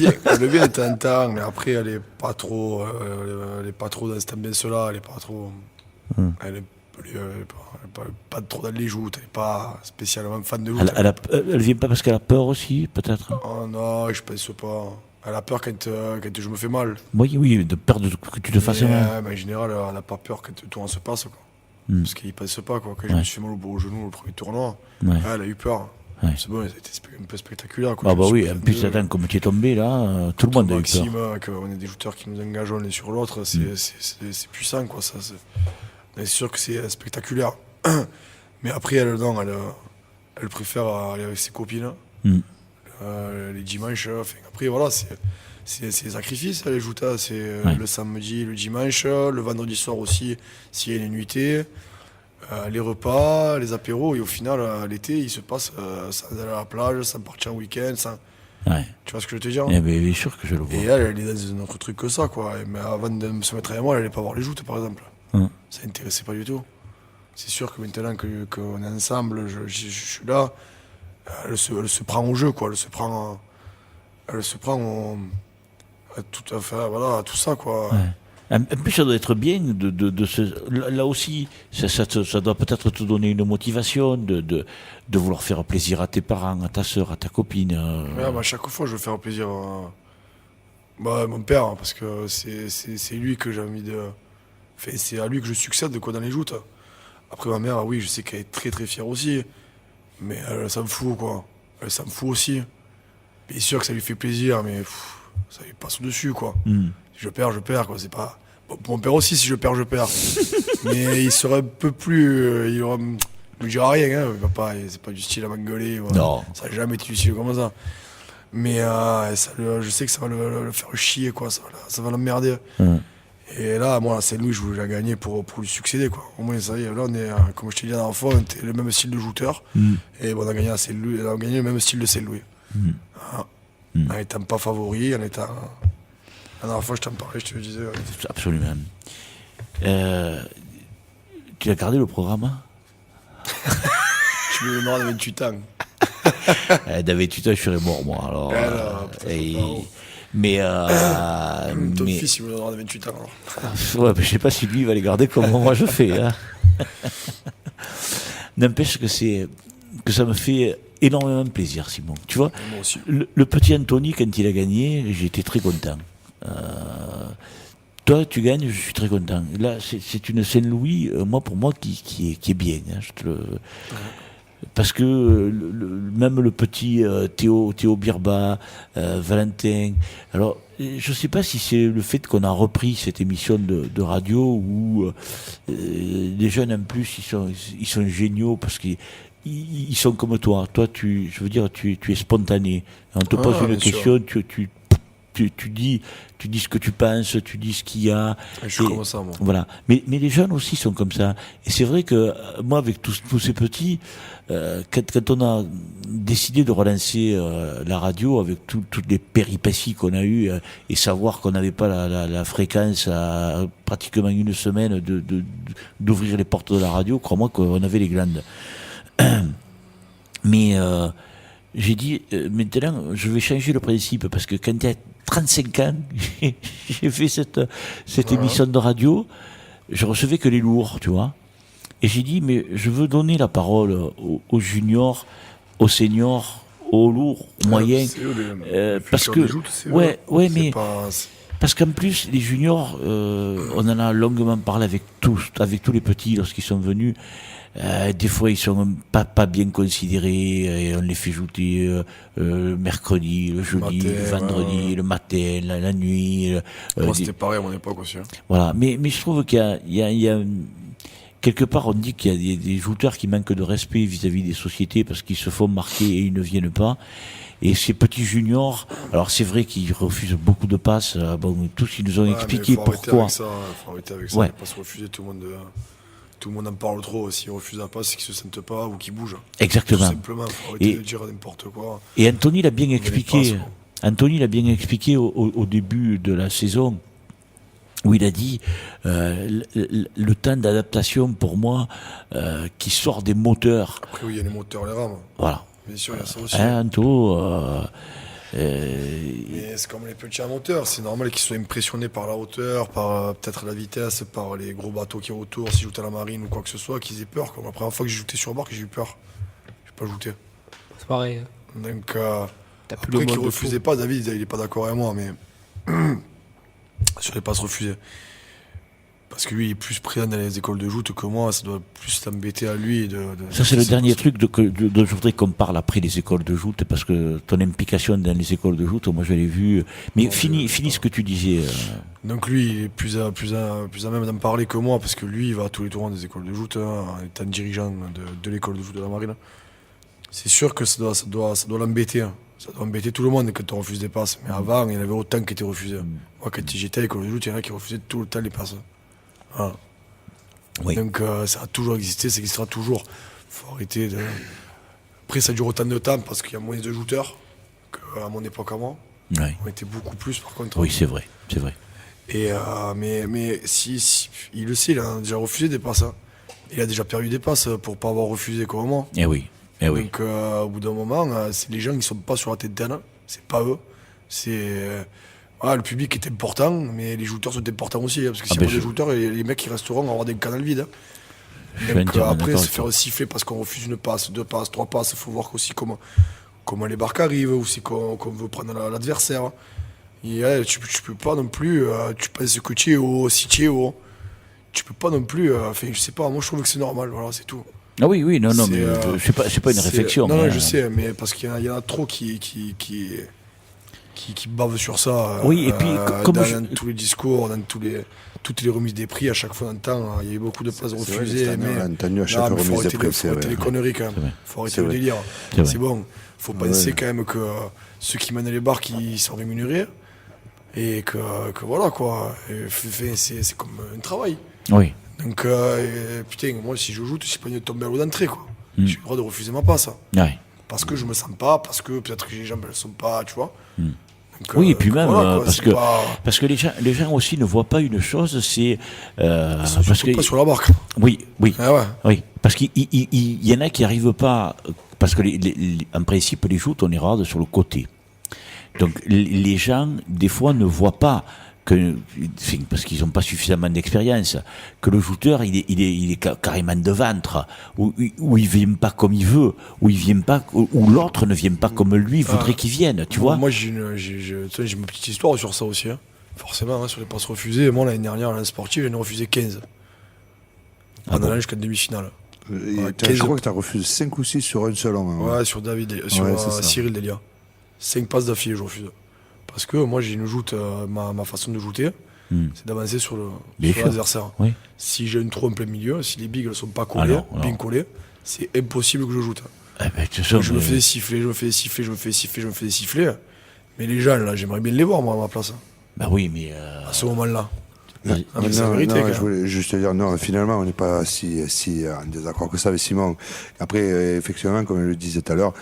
vient de temps en temps, mais après, elle est pas trop dans cette ambiance-là. Elle est pas trop. Elle est pas trop dans les joutes. Elle est pas spécialement fan de joutes. Elle vient pas parce qu'elle a peur aussi, peut-être. Oh non, je pense pas. Elle a peur quand je me fais mal. Oui, de peur que tu te fasses mal. Mais en général, elle n'a pas peur quand tout se passe. Quoi. Parce qu'il ne pense pas. Quoi. Quand je me suis fait mal au genou le premier tournoi, elle a eu peur. Ouais. C'est bon, c'était un peu spectaculaire. Quoi. Ah bah oui, en plus, attends, comme tu es tombé là, tout le monde a eu peur. Maxime, on est des jouteurs qui nous engagent l'un sur l'autre, c'est puissant. Quoi, ça, c'est sûr que c'est spectaculaire. Mais après, elle préfère aller avec ses copines. Les dimanches, après voilà, c'est des sacrifices, les joutes, c'est le samedi, le dimanche, le vendredi soir aussi, s'il y a une nuitée, les repas, les apéros, et au final, l'été, il se passe sans aller à la plage, sans partir en week-end, tu vois ce que je veux te dire? Eh bien sûr que je le vois. Et elle est dans un autre truc que ça, quoi. Mais avant de se mettre avec moi, elle n'allait pas voir les joutes, par exemple. Ça l'intéressait pas du tout. C'est sûr que maintenant qu'on est ensemble, je suis là. Elle se prend au jeu, quoi. Elle se prend à tout ça, quoi. Ouais. En plus, ça doit être bien là aussi, ça doit peut-être te donner une motivation de vouloir faire plaisir à tes parents, à ta soeur, à ta copine. Ouais, à chaque fois, je veux faire plaisir à mon père, parce que c'est lui que j'ai envie de... Enfin, c'est à lui que je succède, quoi, dans les joutes. Après, ma mère, oui, je sais qu'elle est très très fière aussi. Mais ça me fout, quoi. Ça me fout aussi. Bien sûr que ça lui fait plaisir, mais ça lui passe au-dessus, quoi. Si je perds, quoi. C'est pas... Bon, pour mon père aussi, si je perds, je perds. Mais il serait un peu plus... il me dira rien, hein. C'est pas du style à m'engueuler. Non. Ça n'a jamais été du style comme ça. Mais je sais que ça va le faire chier, quoi. Ça va l'emmerder. Et là, moi, c'est lui, je voulais la gagner pour lui succéder, quoi. Au moins, ça y est, là, on est, comme je t'ai dit la dernière fois, on était le même style de shooter. Et bon, on a gagné le même style de Saint-Louis. En étant pas favori, en étant. La dernière fois, je t'en parlais, je te le disais. Absolument. Tu as gardé le programme? Tu me le donneras dans 28 ans. Dans 28 ans, je serais mort, moi. Alors, Ton fils, il me le donnera dans 28 ans, alors. Ouais, mais je sais pas si lui, il va les garder comme moi je fais. Hein. N'empêche que ça me fait énormément plaisir, Simon. Tu vois, Moi aussi. le petit Anthony, quand il a gagné, j'étais très content. Toi, tu gagnes, je suis très content. Là, c'est une Saint-Louis, pour moi, qui est bien. Hein, parce que même le petit Théo Birba, Valentin. Alors, je ne sais pas si c'est le fait qu'on a repris cette émission de radio où les jeunes en plus ils sont géniaux parce qu'ils sont comme toi. Toi, tu es spontané. On te pose une question, tu dis ce que tu penses, tu dis ce qu'il y a. Je suis comme ça, moi. Voilà. Mais les jeunes aussi sont comme ça. Et c'est vrai que moi, avec tous ces petits, quand on a décidé de relancer la radio avec toutes les péripéties qu'on a eues et savoir qu'on n'avait pas la fréquence à pratiquement une semaine d'ouvrir les portes de la radio, crois-moi qu'on avait les glandes. Mais j'ai dit, maintenant, je vais changer le principe, parce que quand il y a 35 ans, j'ai fait cette émission de radio, je recevais que les lourds, tu vois. Et j'ai dit, mais je veux donner la parole aux juniors, aux seniors, aux lourds, aux moyens. Parce que, parce qu'en plus, les juniors, on en a longuement parlé avec tous les petits lorsqu'ils sont venus. Des fois, ils sont pas bien considérés et on les fait jouer le mercredi, le jeudi, le vendredi, le matin, la nuit. Moi, c'était pareil à mon époque aussi. Hein. Voilà, mais je trouve qu'il y a quelque part, on dit qu'il y a des jouteurs qui manquent de respect vis-à-vis des sociétés parce qu'ils se font marquer et ils ne viennent pas. Et ces petits juniors, alors c'est vrai qu'ils refusent beaucoup de passes. Bon, tous ils nous ont expliqué pourquoi. Faut arrêter avec ça. Ouais. Pas se refuser tout le monde en parle trop. S'ils refusent la passe, c'est qu'ils se sentent pas ou qu'ils bougent. Exactement. Tout simplement, faut arrêter de dire n'importe quoi. Et Anthony l'a bien expliqué. Anthony l'a bien expliqué au début de la saison, où il a dit le temps d'adaptation pour moi qui sort des moteurs. Après, oui, il y a les moteurs, les rames. Voilà. Bien sûr, il y a ça aussi. Anto. Mais c'est comme les petits à moteur, c'est normal qu'ils soient impressionnés par la hauteur, par peut-être la vitesse, par les gros bateaux qui y a autour, s'ils jouent à la marine ou quoi que ce soit, qu'ils aient peur. Comme la première fois que j'ai joué sur bord, que j'ai eu peur. J'ai pas joué. C'est pareil. Donc, après qu'ils refusaient pas, David, il est pas d'accord avec moi, mais sur les passes refusées. Parce que lui, il est plus présent dans les écoles de joute que moi, ça doit plus t'embêter à lui. Ça, c'est le dernier truc dont je voudrais qu'on parle après les écoles de joute, parce que ton implication dans les écoles de joute, moi je l'ai vu. Mais finis ce que tu disais. Donc lui, il est plus à même d'en parler que moi, parce que lui, il va à tous les tournois des écoles de joute, en étant dirigeant de l'école de joute de la marine. C'est sûr que ça doit l'embêter. Hein. Ça doit embêter tout le monde quand on refuse des passes. Mais avant, il y en avait autant qui étaient refusés. Moi, quand j'étais à l'école de joute, il y en a qui refusaient tout le temps les passes. Voilà. Oui. Donc ça a toujours existé, ça existera toujours. Faut arrêter de. Après, ça dure autant de temps parce qu'il y a moins de jouteurs qu'à mon époque à moi. Oui. On était beaucoup plus par contre. Oui, c'est vrai. Et mais si il le sait, il a déjà refusé des passes. Hein. Il a déjà perdu des passes pour pas avoir refusé comme moi. Eh oui. Donc au bout d'un moment, c'est les gens qui sont pas sur la tête d'âne, c'est pas eux. C'est le public est important, mais les jouteurs sont importants aussi. Parce que si on a des jouteurs, les mecs qui resteront vont avoir des canals vides. Donc après, se faire siffler parce qu'on refuse une passe, 2 passes, 3 passes, il faut voir aussi comment les barques arrivent, ou si qu'on veut prendre l'adversaire. Et, tu peux pas non plus, tu penses que tu es haut, si tu es haut, tu peux pas non plus, je sais pas, moi je trouve que c'est normal, voilà, c'est tout. Ah oui, non, mais c'est pas une réflexion. Non, je sais, mais parce qu'il y en a trop qui qui bavent sur ça. Oui, et puis, comme dans tous les discours, dans toutes les remises des prix, à chaque fois on entend, il y a eu beaucoup de places refusées. On a entendu à Non, chaque mais remise de prix, faut arrêter les conneries quand même. Faut arrêter C'est le vrai. délire. C'est vrai. C'est bon. Faut penser quand même que ceux qui mènent les bars qui sont rémunérés et que voilà quoi. C'est comme un travail. Oui. Donc putain, moi si je joue, c'est pas une tomber à l'eau d'entrée quoi. J'ai le droit de refuser ma passe. Ouais. Parce que je me sens pas, parce que peut-être que les jambes elles sont pas, tu vois. Donc, Oui, et puis même, voilà, quoi, parce c'est que pas- parce que les gens aussi ne voient pas une chose, c'est ils sont parce surtout que pas sur la barque. oui, Ah ouais. oui, parce qu'il y en a qui arrivent pas, parce que en principe les joutes on est rare sur le côté, donc les gens des fois ne voient pas que, parce qu'ils n'ont pas suffisamment d'expérience, que le jouteur il est carrément de ventre, où il vient pas comme il veut, où il vient pas, où l'autre ne vient pas comme lui voudrait qu'il vienne, tu vois. Moi j'ai ma petite histoire sur ça aussi. Hein. Forcément, hein, sur les passes refusées. Moi l'année dernière, l'année sportive, j'en ai refusé 15. En allant jusqu'à demi-finale. Je 15. crois que tu as refusé 5 ou 6 sur un seul homme. Ouais, sur c'est ça. Cyril Delia. 5 passes d'affilée, je refuse. Parce que moi j'ai une joute, ma façon de jouter, c'est d'avancer sur Bien sûr. l'adversaire. Oui. Si j'ai une trou en plein milieu, si les bigs ne sont pas collés, Alors. bien collés, c'est impossible que je joute. Eh ben, de toute façon, Je me fais siffler, mais les gens là, j'aimerais bien les voir moi à ma place, bah oui, mais à ce moment-là. Non, Ah, mais c'est la vérité, non, quand je même. voulais juste te dire, non, finalement, on n'est pas si en désaccord que ça avec Simon. Après, effectivement, comme je le disais tout à l'heure,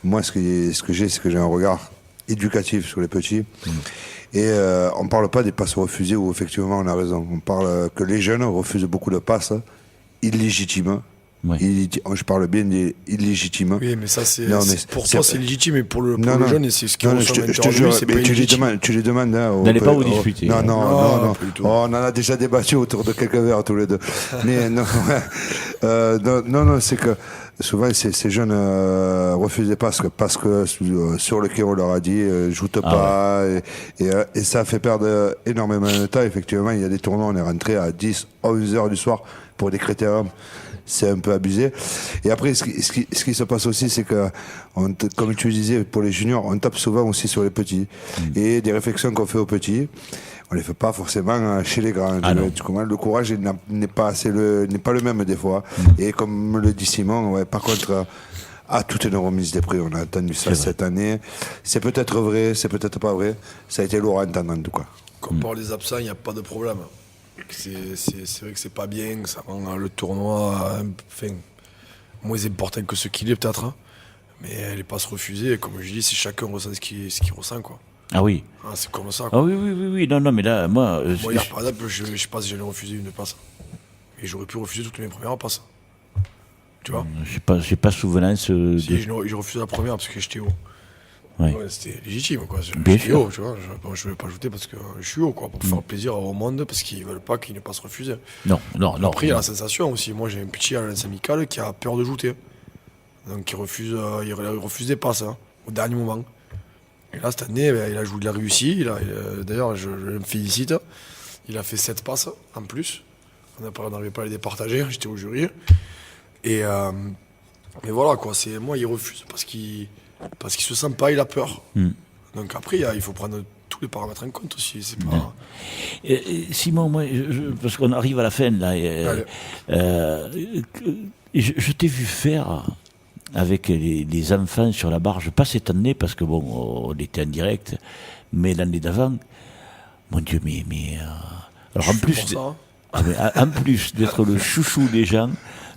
moi, ce que j'ai un regard éducatif sur les petits. Et on parle pas des passes refusées où effectivement on a raison. On parle que les jeunes refusent beaucoup de passes illégitimes. Ouais. Je parle bien des illégitimes. Oui, mais ça c'est Non, mais pour c'est- toi c'est légitime, et pour le Non, non. jeune, et c'est ce qui Non, ressort je à te l'intérieur de jure, lui, c'est mais pas illégitime. tu les demandes. Hein, N'allez pas vous disputer. Non, Non, non. pas du tout. Oh, on en a déjà débattu autour de quelques verres tous les deux. Mais non, non, c'est que souvent ces jeunes refusent parce que sur le quai on leur a dit joute pas, et ça fait perdre énormément de temps. Effectivement, il y a des tournois, on est rentré à 10, 11 heures du soir pour des critériums. C'est un peu abusé. Et après, ce qui se passe aussi, c'est que, comme tu disais, pour les juniors, on tape souvent aussi sur les petits. Et des réflexions qu'on fait aux petits, on les fait pas forcément chez les grands. Ah non. Tu comprends, le courage n'est pas le même des fois. Et comme le dit Simon, ouais, par contre, à toute une remise des prix, on a entendu ça cette année. C'est peut-être vrai, c'est peut-être pas vrai. Ça a été lourd à entendre en tout cas. Comme pour les absents, il n'y a pas de problème. C'est vrai que c'est pas bien, que ça rend le tournoi moins important que ce qu'il est peut-être. Hein. Mais les passes refusées, comme je dis, c'est chacun ressent ce qu'il ressent. Quoi. ah oui, Ah, c'est comme ça. Quoi. ah oui, non, mais là, moi, Moi, hier, par exemple, je sais pas si j'allais refuser une passe. Et j'aurais pu refuser toutes mes premières passes. Tu vois j'ai pas souvenance Si, j'ai refusé la première parce que j'étais haut. Ouais. Ouais, c'était légitime, quoi. Bien J'étais sûr. haut, tu vois. Je ne vais pas ajouter parce que je suis haut, quoi, pour faire plaisir au monde, parce qu'ils veulent pas qu'il ne passe refuser. Non. Après, il y a la sensation aussi. Moi, j'ai un petit à l'Alliance Amicale qui a peur de jouter. Donc, il refuse des passes hein, au dernier moment. Et là, cette année, ben, il a réussi. D'ailleurs, je me félicite. Il a fait 7 passes en plus. On n'arrivait pas à les départager. J'étais au jury. Et voilà, quoi. Moi, il refuse parce qu'il se sent pas, il a peur. Donc après, il faut prendre tous les paramètres en compte aussi. C'est pas... Simon, moi, parce qu'on arrive à la fin là, je t'ai vu faire avec les enfants sur la barge, pas cette année parce que bon, on était en direct, mais l'année d'avant, mon Dieu, mais alors en Je suis plus, pour ça, hein. en plus d'être le chouchou des gens,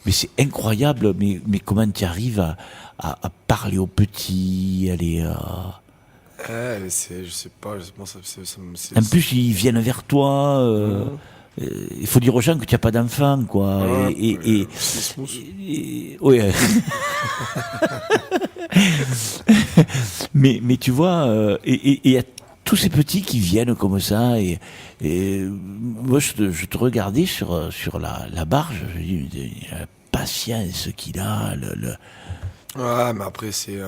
mais c'est incroyable, mais comment tu arrives à parler aux petits, aller. Mais je sais pas, moi, c'est... En plus, ils viennent vers toi. Il faut dire aux gens que tu n'as pas d'enfant, quoi. c'est smooth. Oui. mais tu vois, et il y a tous ces petits qui viennent comme ça, et moi je te regardais sur la barge, je dis la patience qu'il a, Ouais, mais après, c'est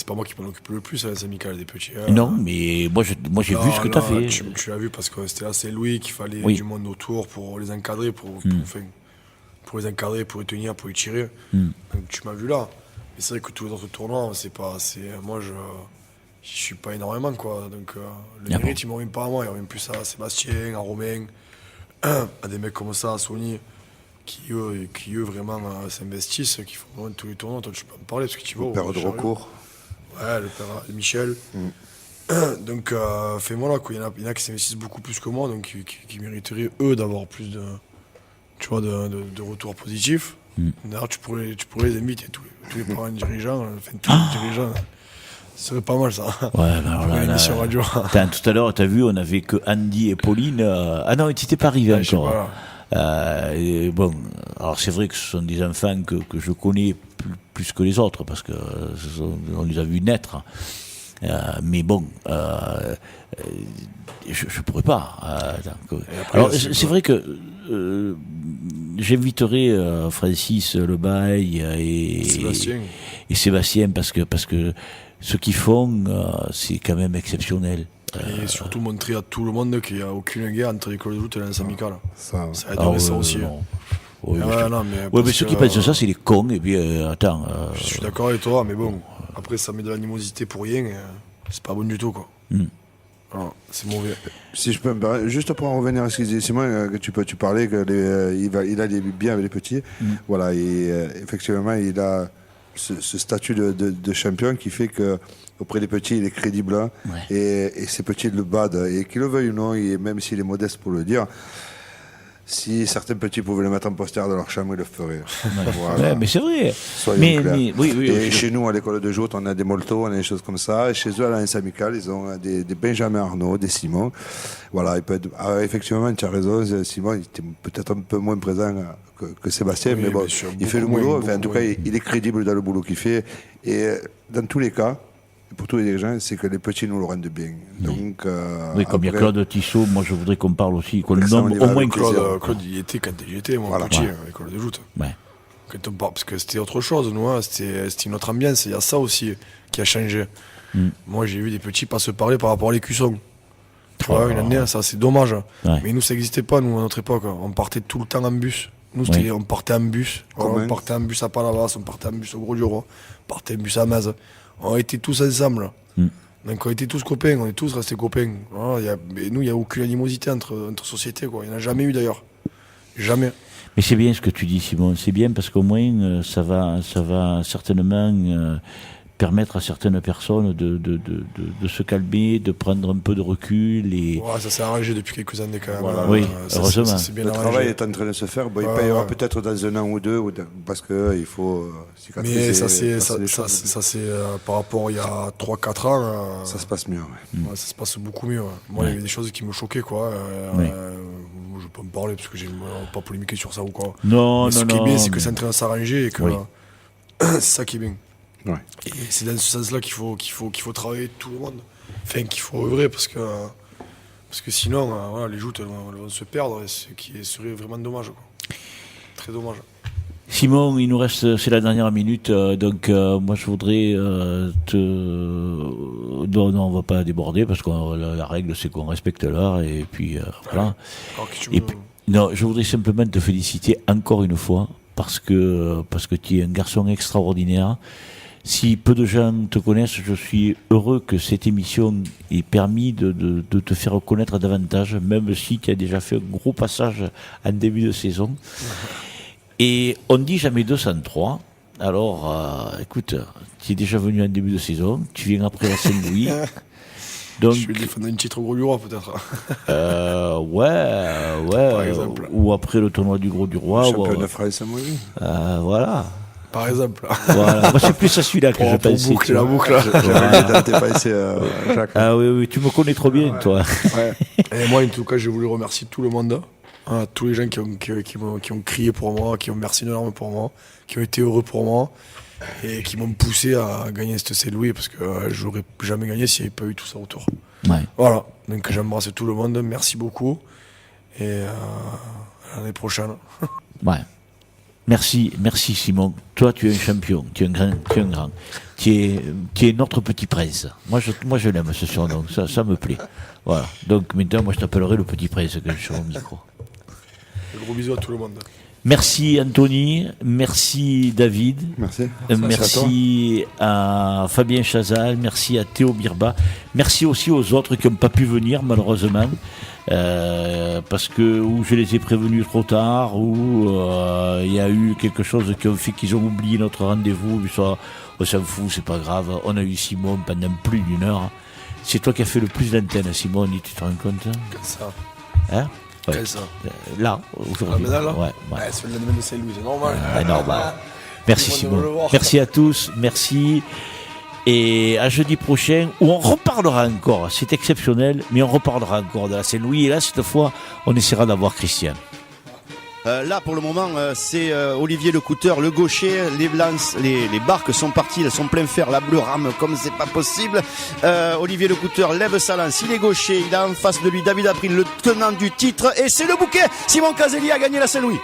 pas moi qui m'en occupe le plus, les amicales des petits. Hein. Non, mais moi j'ai vu ce que tu as fait. Tu l'as vu parce que c'était là, c'est Louis qu'il fallait Oui. du monde autour pour les encadrer, pour les encadrer, pour les tenir, pour les tirer. Donc tu m'as vu là. Mais c'est vrai que tous les autres tournois, moi je suis pas énormément, quoi. Donc le mérite, il me revient pas à moi, il revient plus à Sébastien, à Romain, à des mecs comme ça, à Sony, qui eux vraiment s'investissent, qui font vraiment tous les tournois. Toi, tu peux en parler parce que tu vois. Le père de recours. Ouais, le père de Michel. Donc, voilà, quoi. Il y en a qui s'investissent beaucoup plus que moi, donc qui mériteraient, eux, d'avoir plus de, tu vois, de retours positifs. D'ailleurs, tu pourrais les inviter, tous les parents dirigeants, enfin, tous les dirigeants. Ce serait pas mal, ça. Ouais, ben alors là, émission radio. Tout à l'heure, t'as vu, on avait que Andy et Pauline. Ah non, tu n'étais pas arrivé encore. Et bon, alors c'est vrai que ce sont des enfants que je connais plus que les autres, parce que on les a vus naître. Mais bon, je pourrais pas. Après, alors c'est vrai que j'inviterai Francis Lebaille et Sébastien parce que ce qu'ils font, c'est quand même exceptionnel. Et surtout montrer à tout le monde qu'il n'y a aucune guerre entre l'école de foot et l'Alliance amicale. Ça, Ça aiderait ça aussi. Mais ceux qui pensent ça, c'est les cons. Et puis, attends. Je suis d'accord avec toi, mais bon, après, ça met de l'animosité pour rien. C'est pas bon du tout, quoi. Alors, c'est mauvais. Si je peux me permettre, juste pour en revenir à ce qu'il disait Simon, que tu parlais qu'il allait bien avec les petits. Voilà, et effectivement, il a ce statut de champion qui fait que auprès des petits, il est crédible, hein, et ces petits le badent, et qu'ils le veuillent ou non, et même s'il est modeste pour le dire, si certains petits pouvaient le mettre en poster dans leur chambre, ils le feraient. Voilà. Ouais, mais c'est vrai. Soyons clairs. Oui, et chez nous, à l'école de joute, on a des moltos, on a des choses comme ça. Et chez eux, à l'Alliance amicale, ils ont des Benjamin Arnaud, des Simon. Voilà, il peut être... effectivement, tu as raison, Simon, il était peut-être un peu moins présent que Sébastien, mais bon, il fait le boulot. Enfin, en tout cas, il est crédible dans le boulot qu'il fait. Et dans tous les cas, pour tous les dirigeants, c'est que les petits nous le rendent bien. Donc, oui, comme il y a Claude Tissot, moi je voudrais qu'on parle aussi, qu'on le nomme au moins Claude, il était quand j'y étais, moi, petit, à l'école de joute. Ouais. Quand on parle, parce que c'était autre chose, nous, hein, c'était une autre ambiance. Il y a ça aussi qui a changé. Moi, j'ai vu des petits pas se parler par rapport à l'écusson. Tu vois, une année, ça, c'est dommage. Ouais. Mais nous, ça n'existait pas, nous, à notre époque. On partait tout le temps en bus. Nous, on partait en bus. On partait en bus à Palavas, on partait en bus au Gros du Roi, on partait en bus à Maz. On était tous ensemble. Donc on était tous copains, on est tous restés copains. Voilà, mais nous, il n'y a aucune animosité entre sociétés, quoi. Il n'y en a jamais eu d'ailleurs. Jamais. Mais c'est bien ce que tu dis, Simon. C'est bien parce qu'au moins, ça va certainement permettre à certaines personnes de se calmer, de prendre un peu de recul. Et... Ouais, ça s'est arrangé depuis quelques années quand même. Voilà. Oui, heureusement. Ça bien le arrangé. travail est en train de se faire. Bon, il payera peut-être dans un an ou deux, parce qu'il faut cicatriser. Mais ça c'est par rapport il y a 3-4 ans. Ça se passe mieux. Ouais, ça se passe beaucoup mieux. Moi, il y avait des choses qui me choquaient, quoi. Je peux me parler parce que j'ai pas polémiqué sur ça ou quoi. Non, mais non, ce qui est non, bien, c'est que c'est en train de s'arranger et que c'est ça qui est bien. Ouais. Et c'est dans ce sens-là qu'il faut travailler tout le monde. Enfin, qu'il faut œuvrer parce que sinon, voilà, les joutes elles vont se perdre, et ce qui serait vraiment dommage, quoi. Très dommage. Simon, il nous reste, c'est la dernière minute, donc moi je voudrais non, on va pas déborder parce que la règle c'est qu'on respecte l'heure et puis voilà. Alors, non, je voudrais simplement te féliciter encore une fois parce que tu es un garçon extraordinaire. Si peu de gens te connaissent, je suis heureux que cette émission ait permis de te faire connaître davantage, même si tu as déjà fait un gros passage en début de saison. Et on dit jamais 203. Alors, écoute, tu es déjà venu en début de saison, tu viens après la Saint-Louis. Donc, je vais défendre une titre au Gros du Roi, peut-être. Ouais. Par exemple. Ou après le tournoi du Gros du Roi. Champion de France Saint-Louis. Voilà. Par exemple. Voilà. Moi, c'est plus à celui-là que je pensais. Pour boucler la boucle. Jacques. Ah oui, tu me connais trop bien, toi. Ouais. Et moi, en tout cas, j'ai voulu remercier tout le monde. Tous les gens qui ont crié pour moi, qui ont merci énormément pour moi, qui ont été heureux pour moi et qui m'ont poussé à gagner cette Saint-Louis parce que j'aurais jamais gagné s'il n'y avait pas eu tout ça autour. Ouais. Voilà, donc j'embrasse tout le monde, merci beaucoup et à l'année prochaine. Ouais. Merci Simon. Toi, tu es un champion, tu es un grand. Tu es notre petit prince. Moi, je l'aime ce surnom, ça me plaît. Voilà. Donc maintenant, moi, je t'appellerai le petit prince quand je serai au micro. Un gros bisou à tout le monde. Merci Anthony, merci David, Merci. merci à Fabien Chazal, merci à Théo Birba, merci aussi aux autres qui n'ont pas pu venir malheureusement, parce que ou je les ai prévenus trop tard, ou il y a eu quelque chose qui a fait qu'ils ont oublié notre rendez-vous, on s'en fout, c'est pas grave, on a eu Simon pendant plus d'une heure. C'est toi qui as fait le plus d'antennes, Simon, tu te rends compte? Comme ça. Hein? Ouais. Comme ça. Là, aujourd'hui. La médaille, là? Ouais. C'est le lendemain de Saint-Louis, c'est normal. Normal. Merci Tout le monde veut le Simon. voir. Merci à tous. Merci. Et à jeudi prochain, où on reparlera encore. C'est exceptionnel, mais on reparlera encore de la Saint-Louis. Et là, cette fois, on essaiera d'avoir Christian. Là, pour le moment, c'est Olivier Lecouteur, le gaucher. Les barques sont parties, elles sont plein fer. La bleue rame comme c'est pas possible. Olivier Lecouteur lève sa lance. Il est gaucher. Il a en face de lui David April, le tenant du titre. Et c'est le bouquet. Simon Caselli a gagné la Saint-Louis.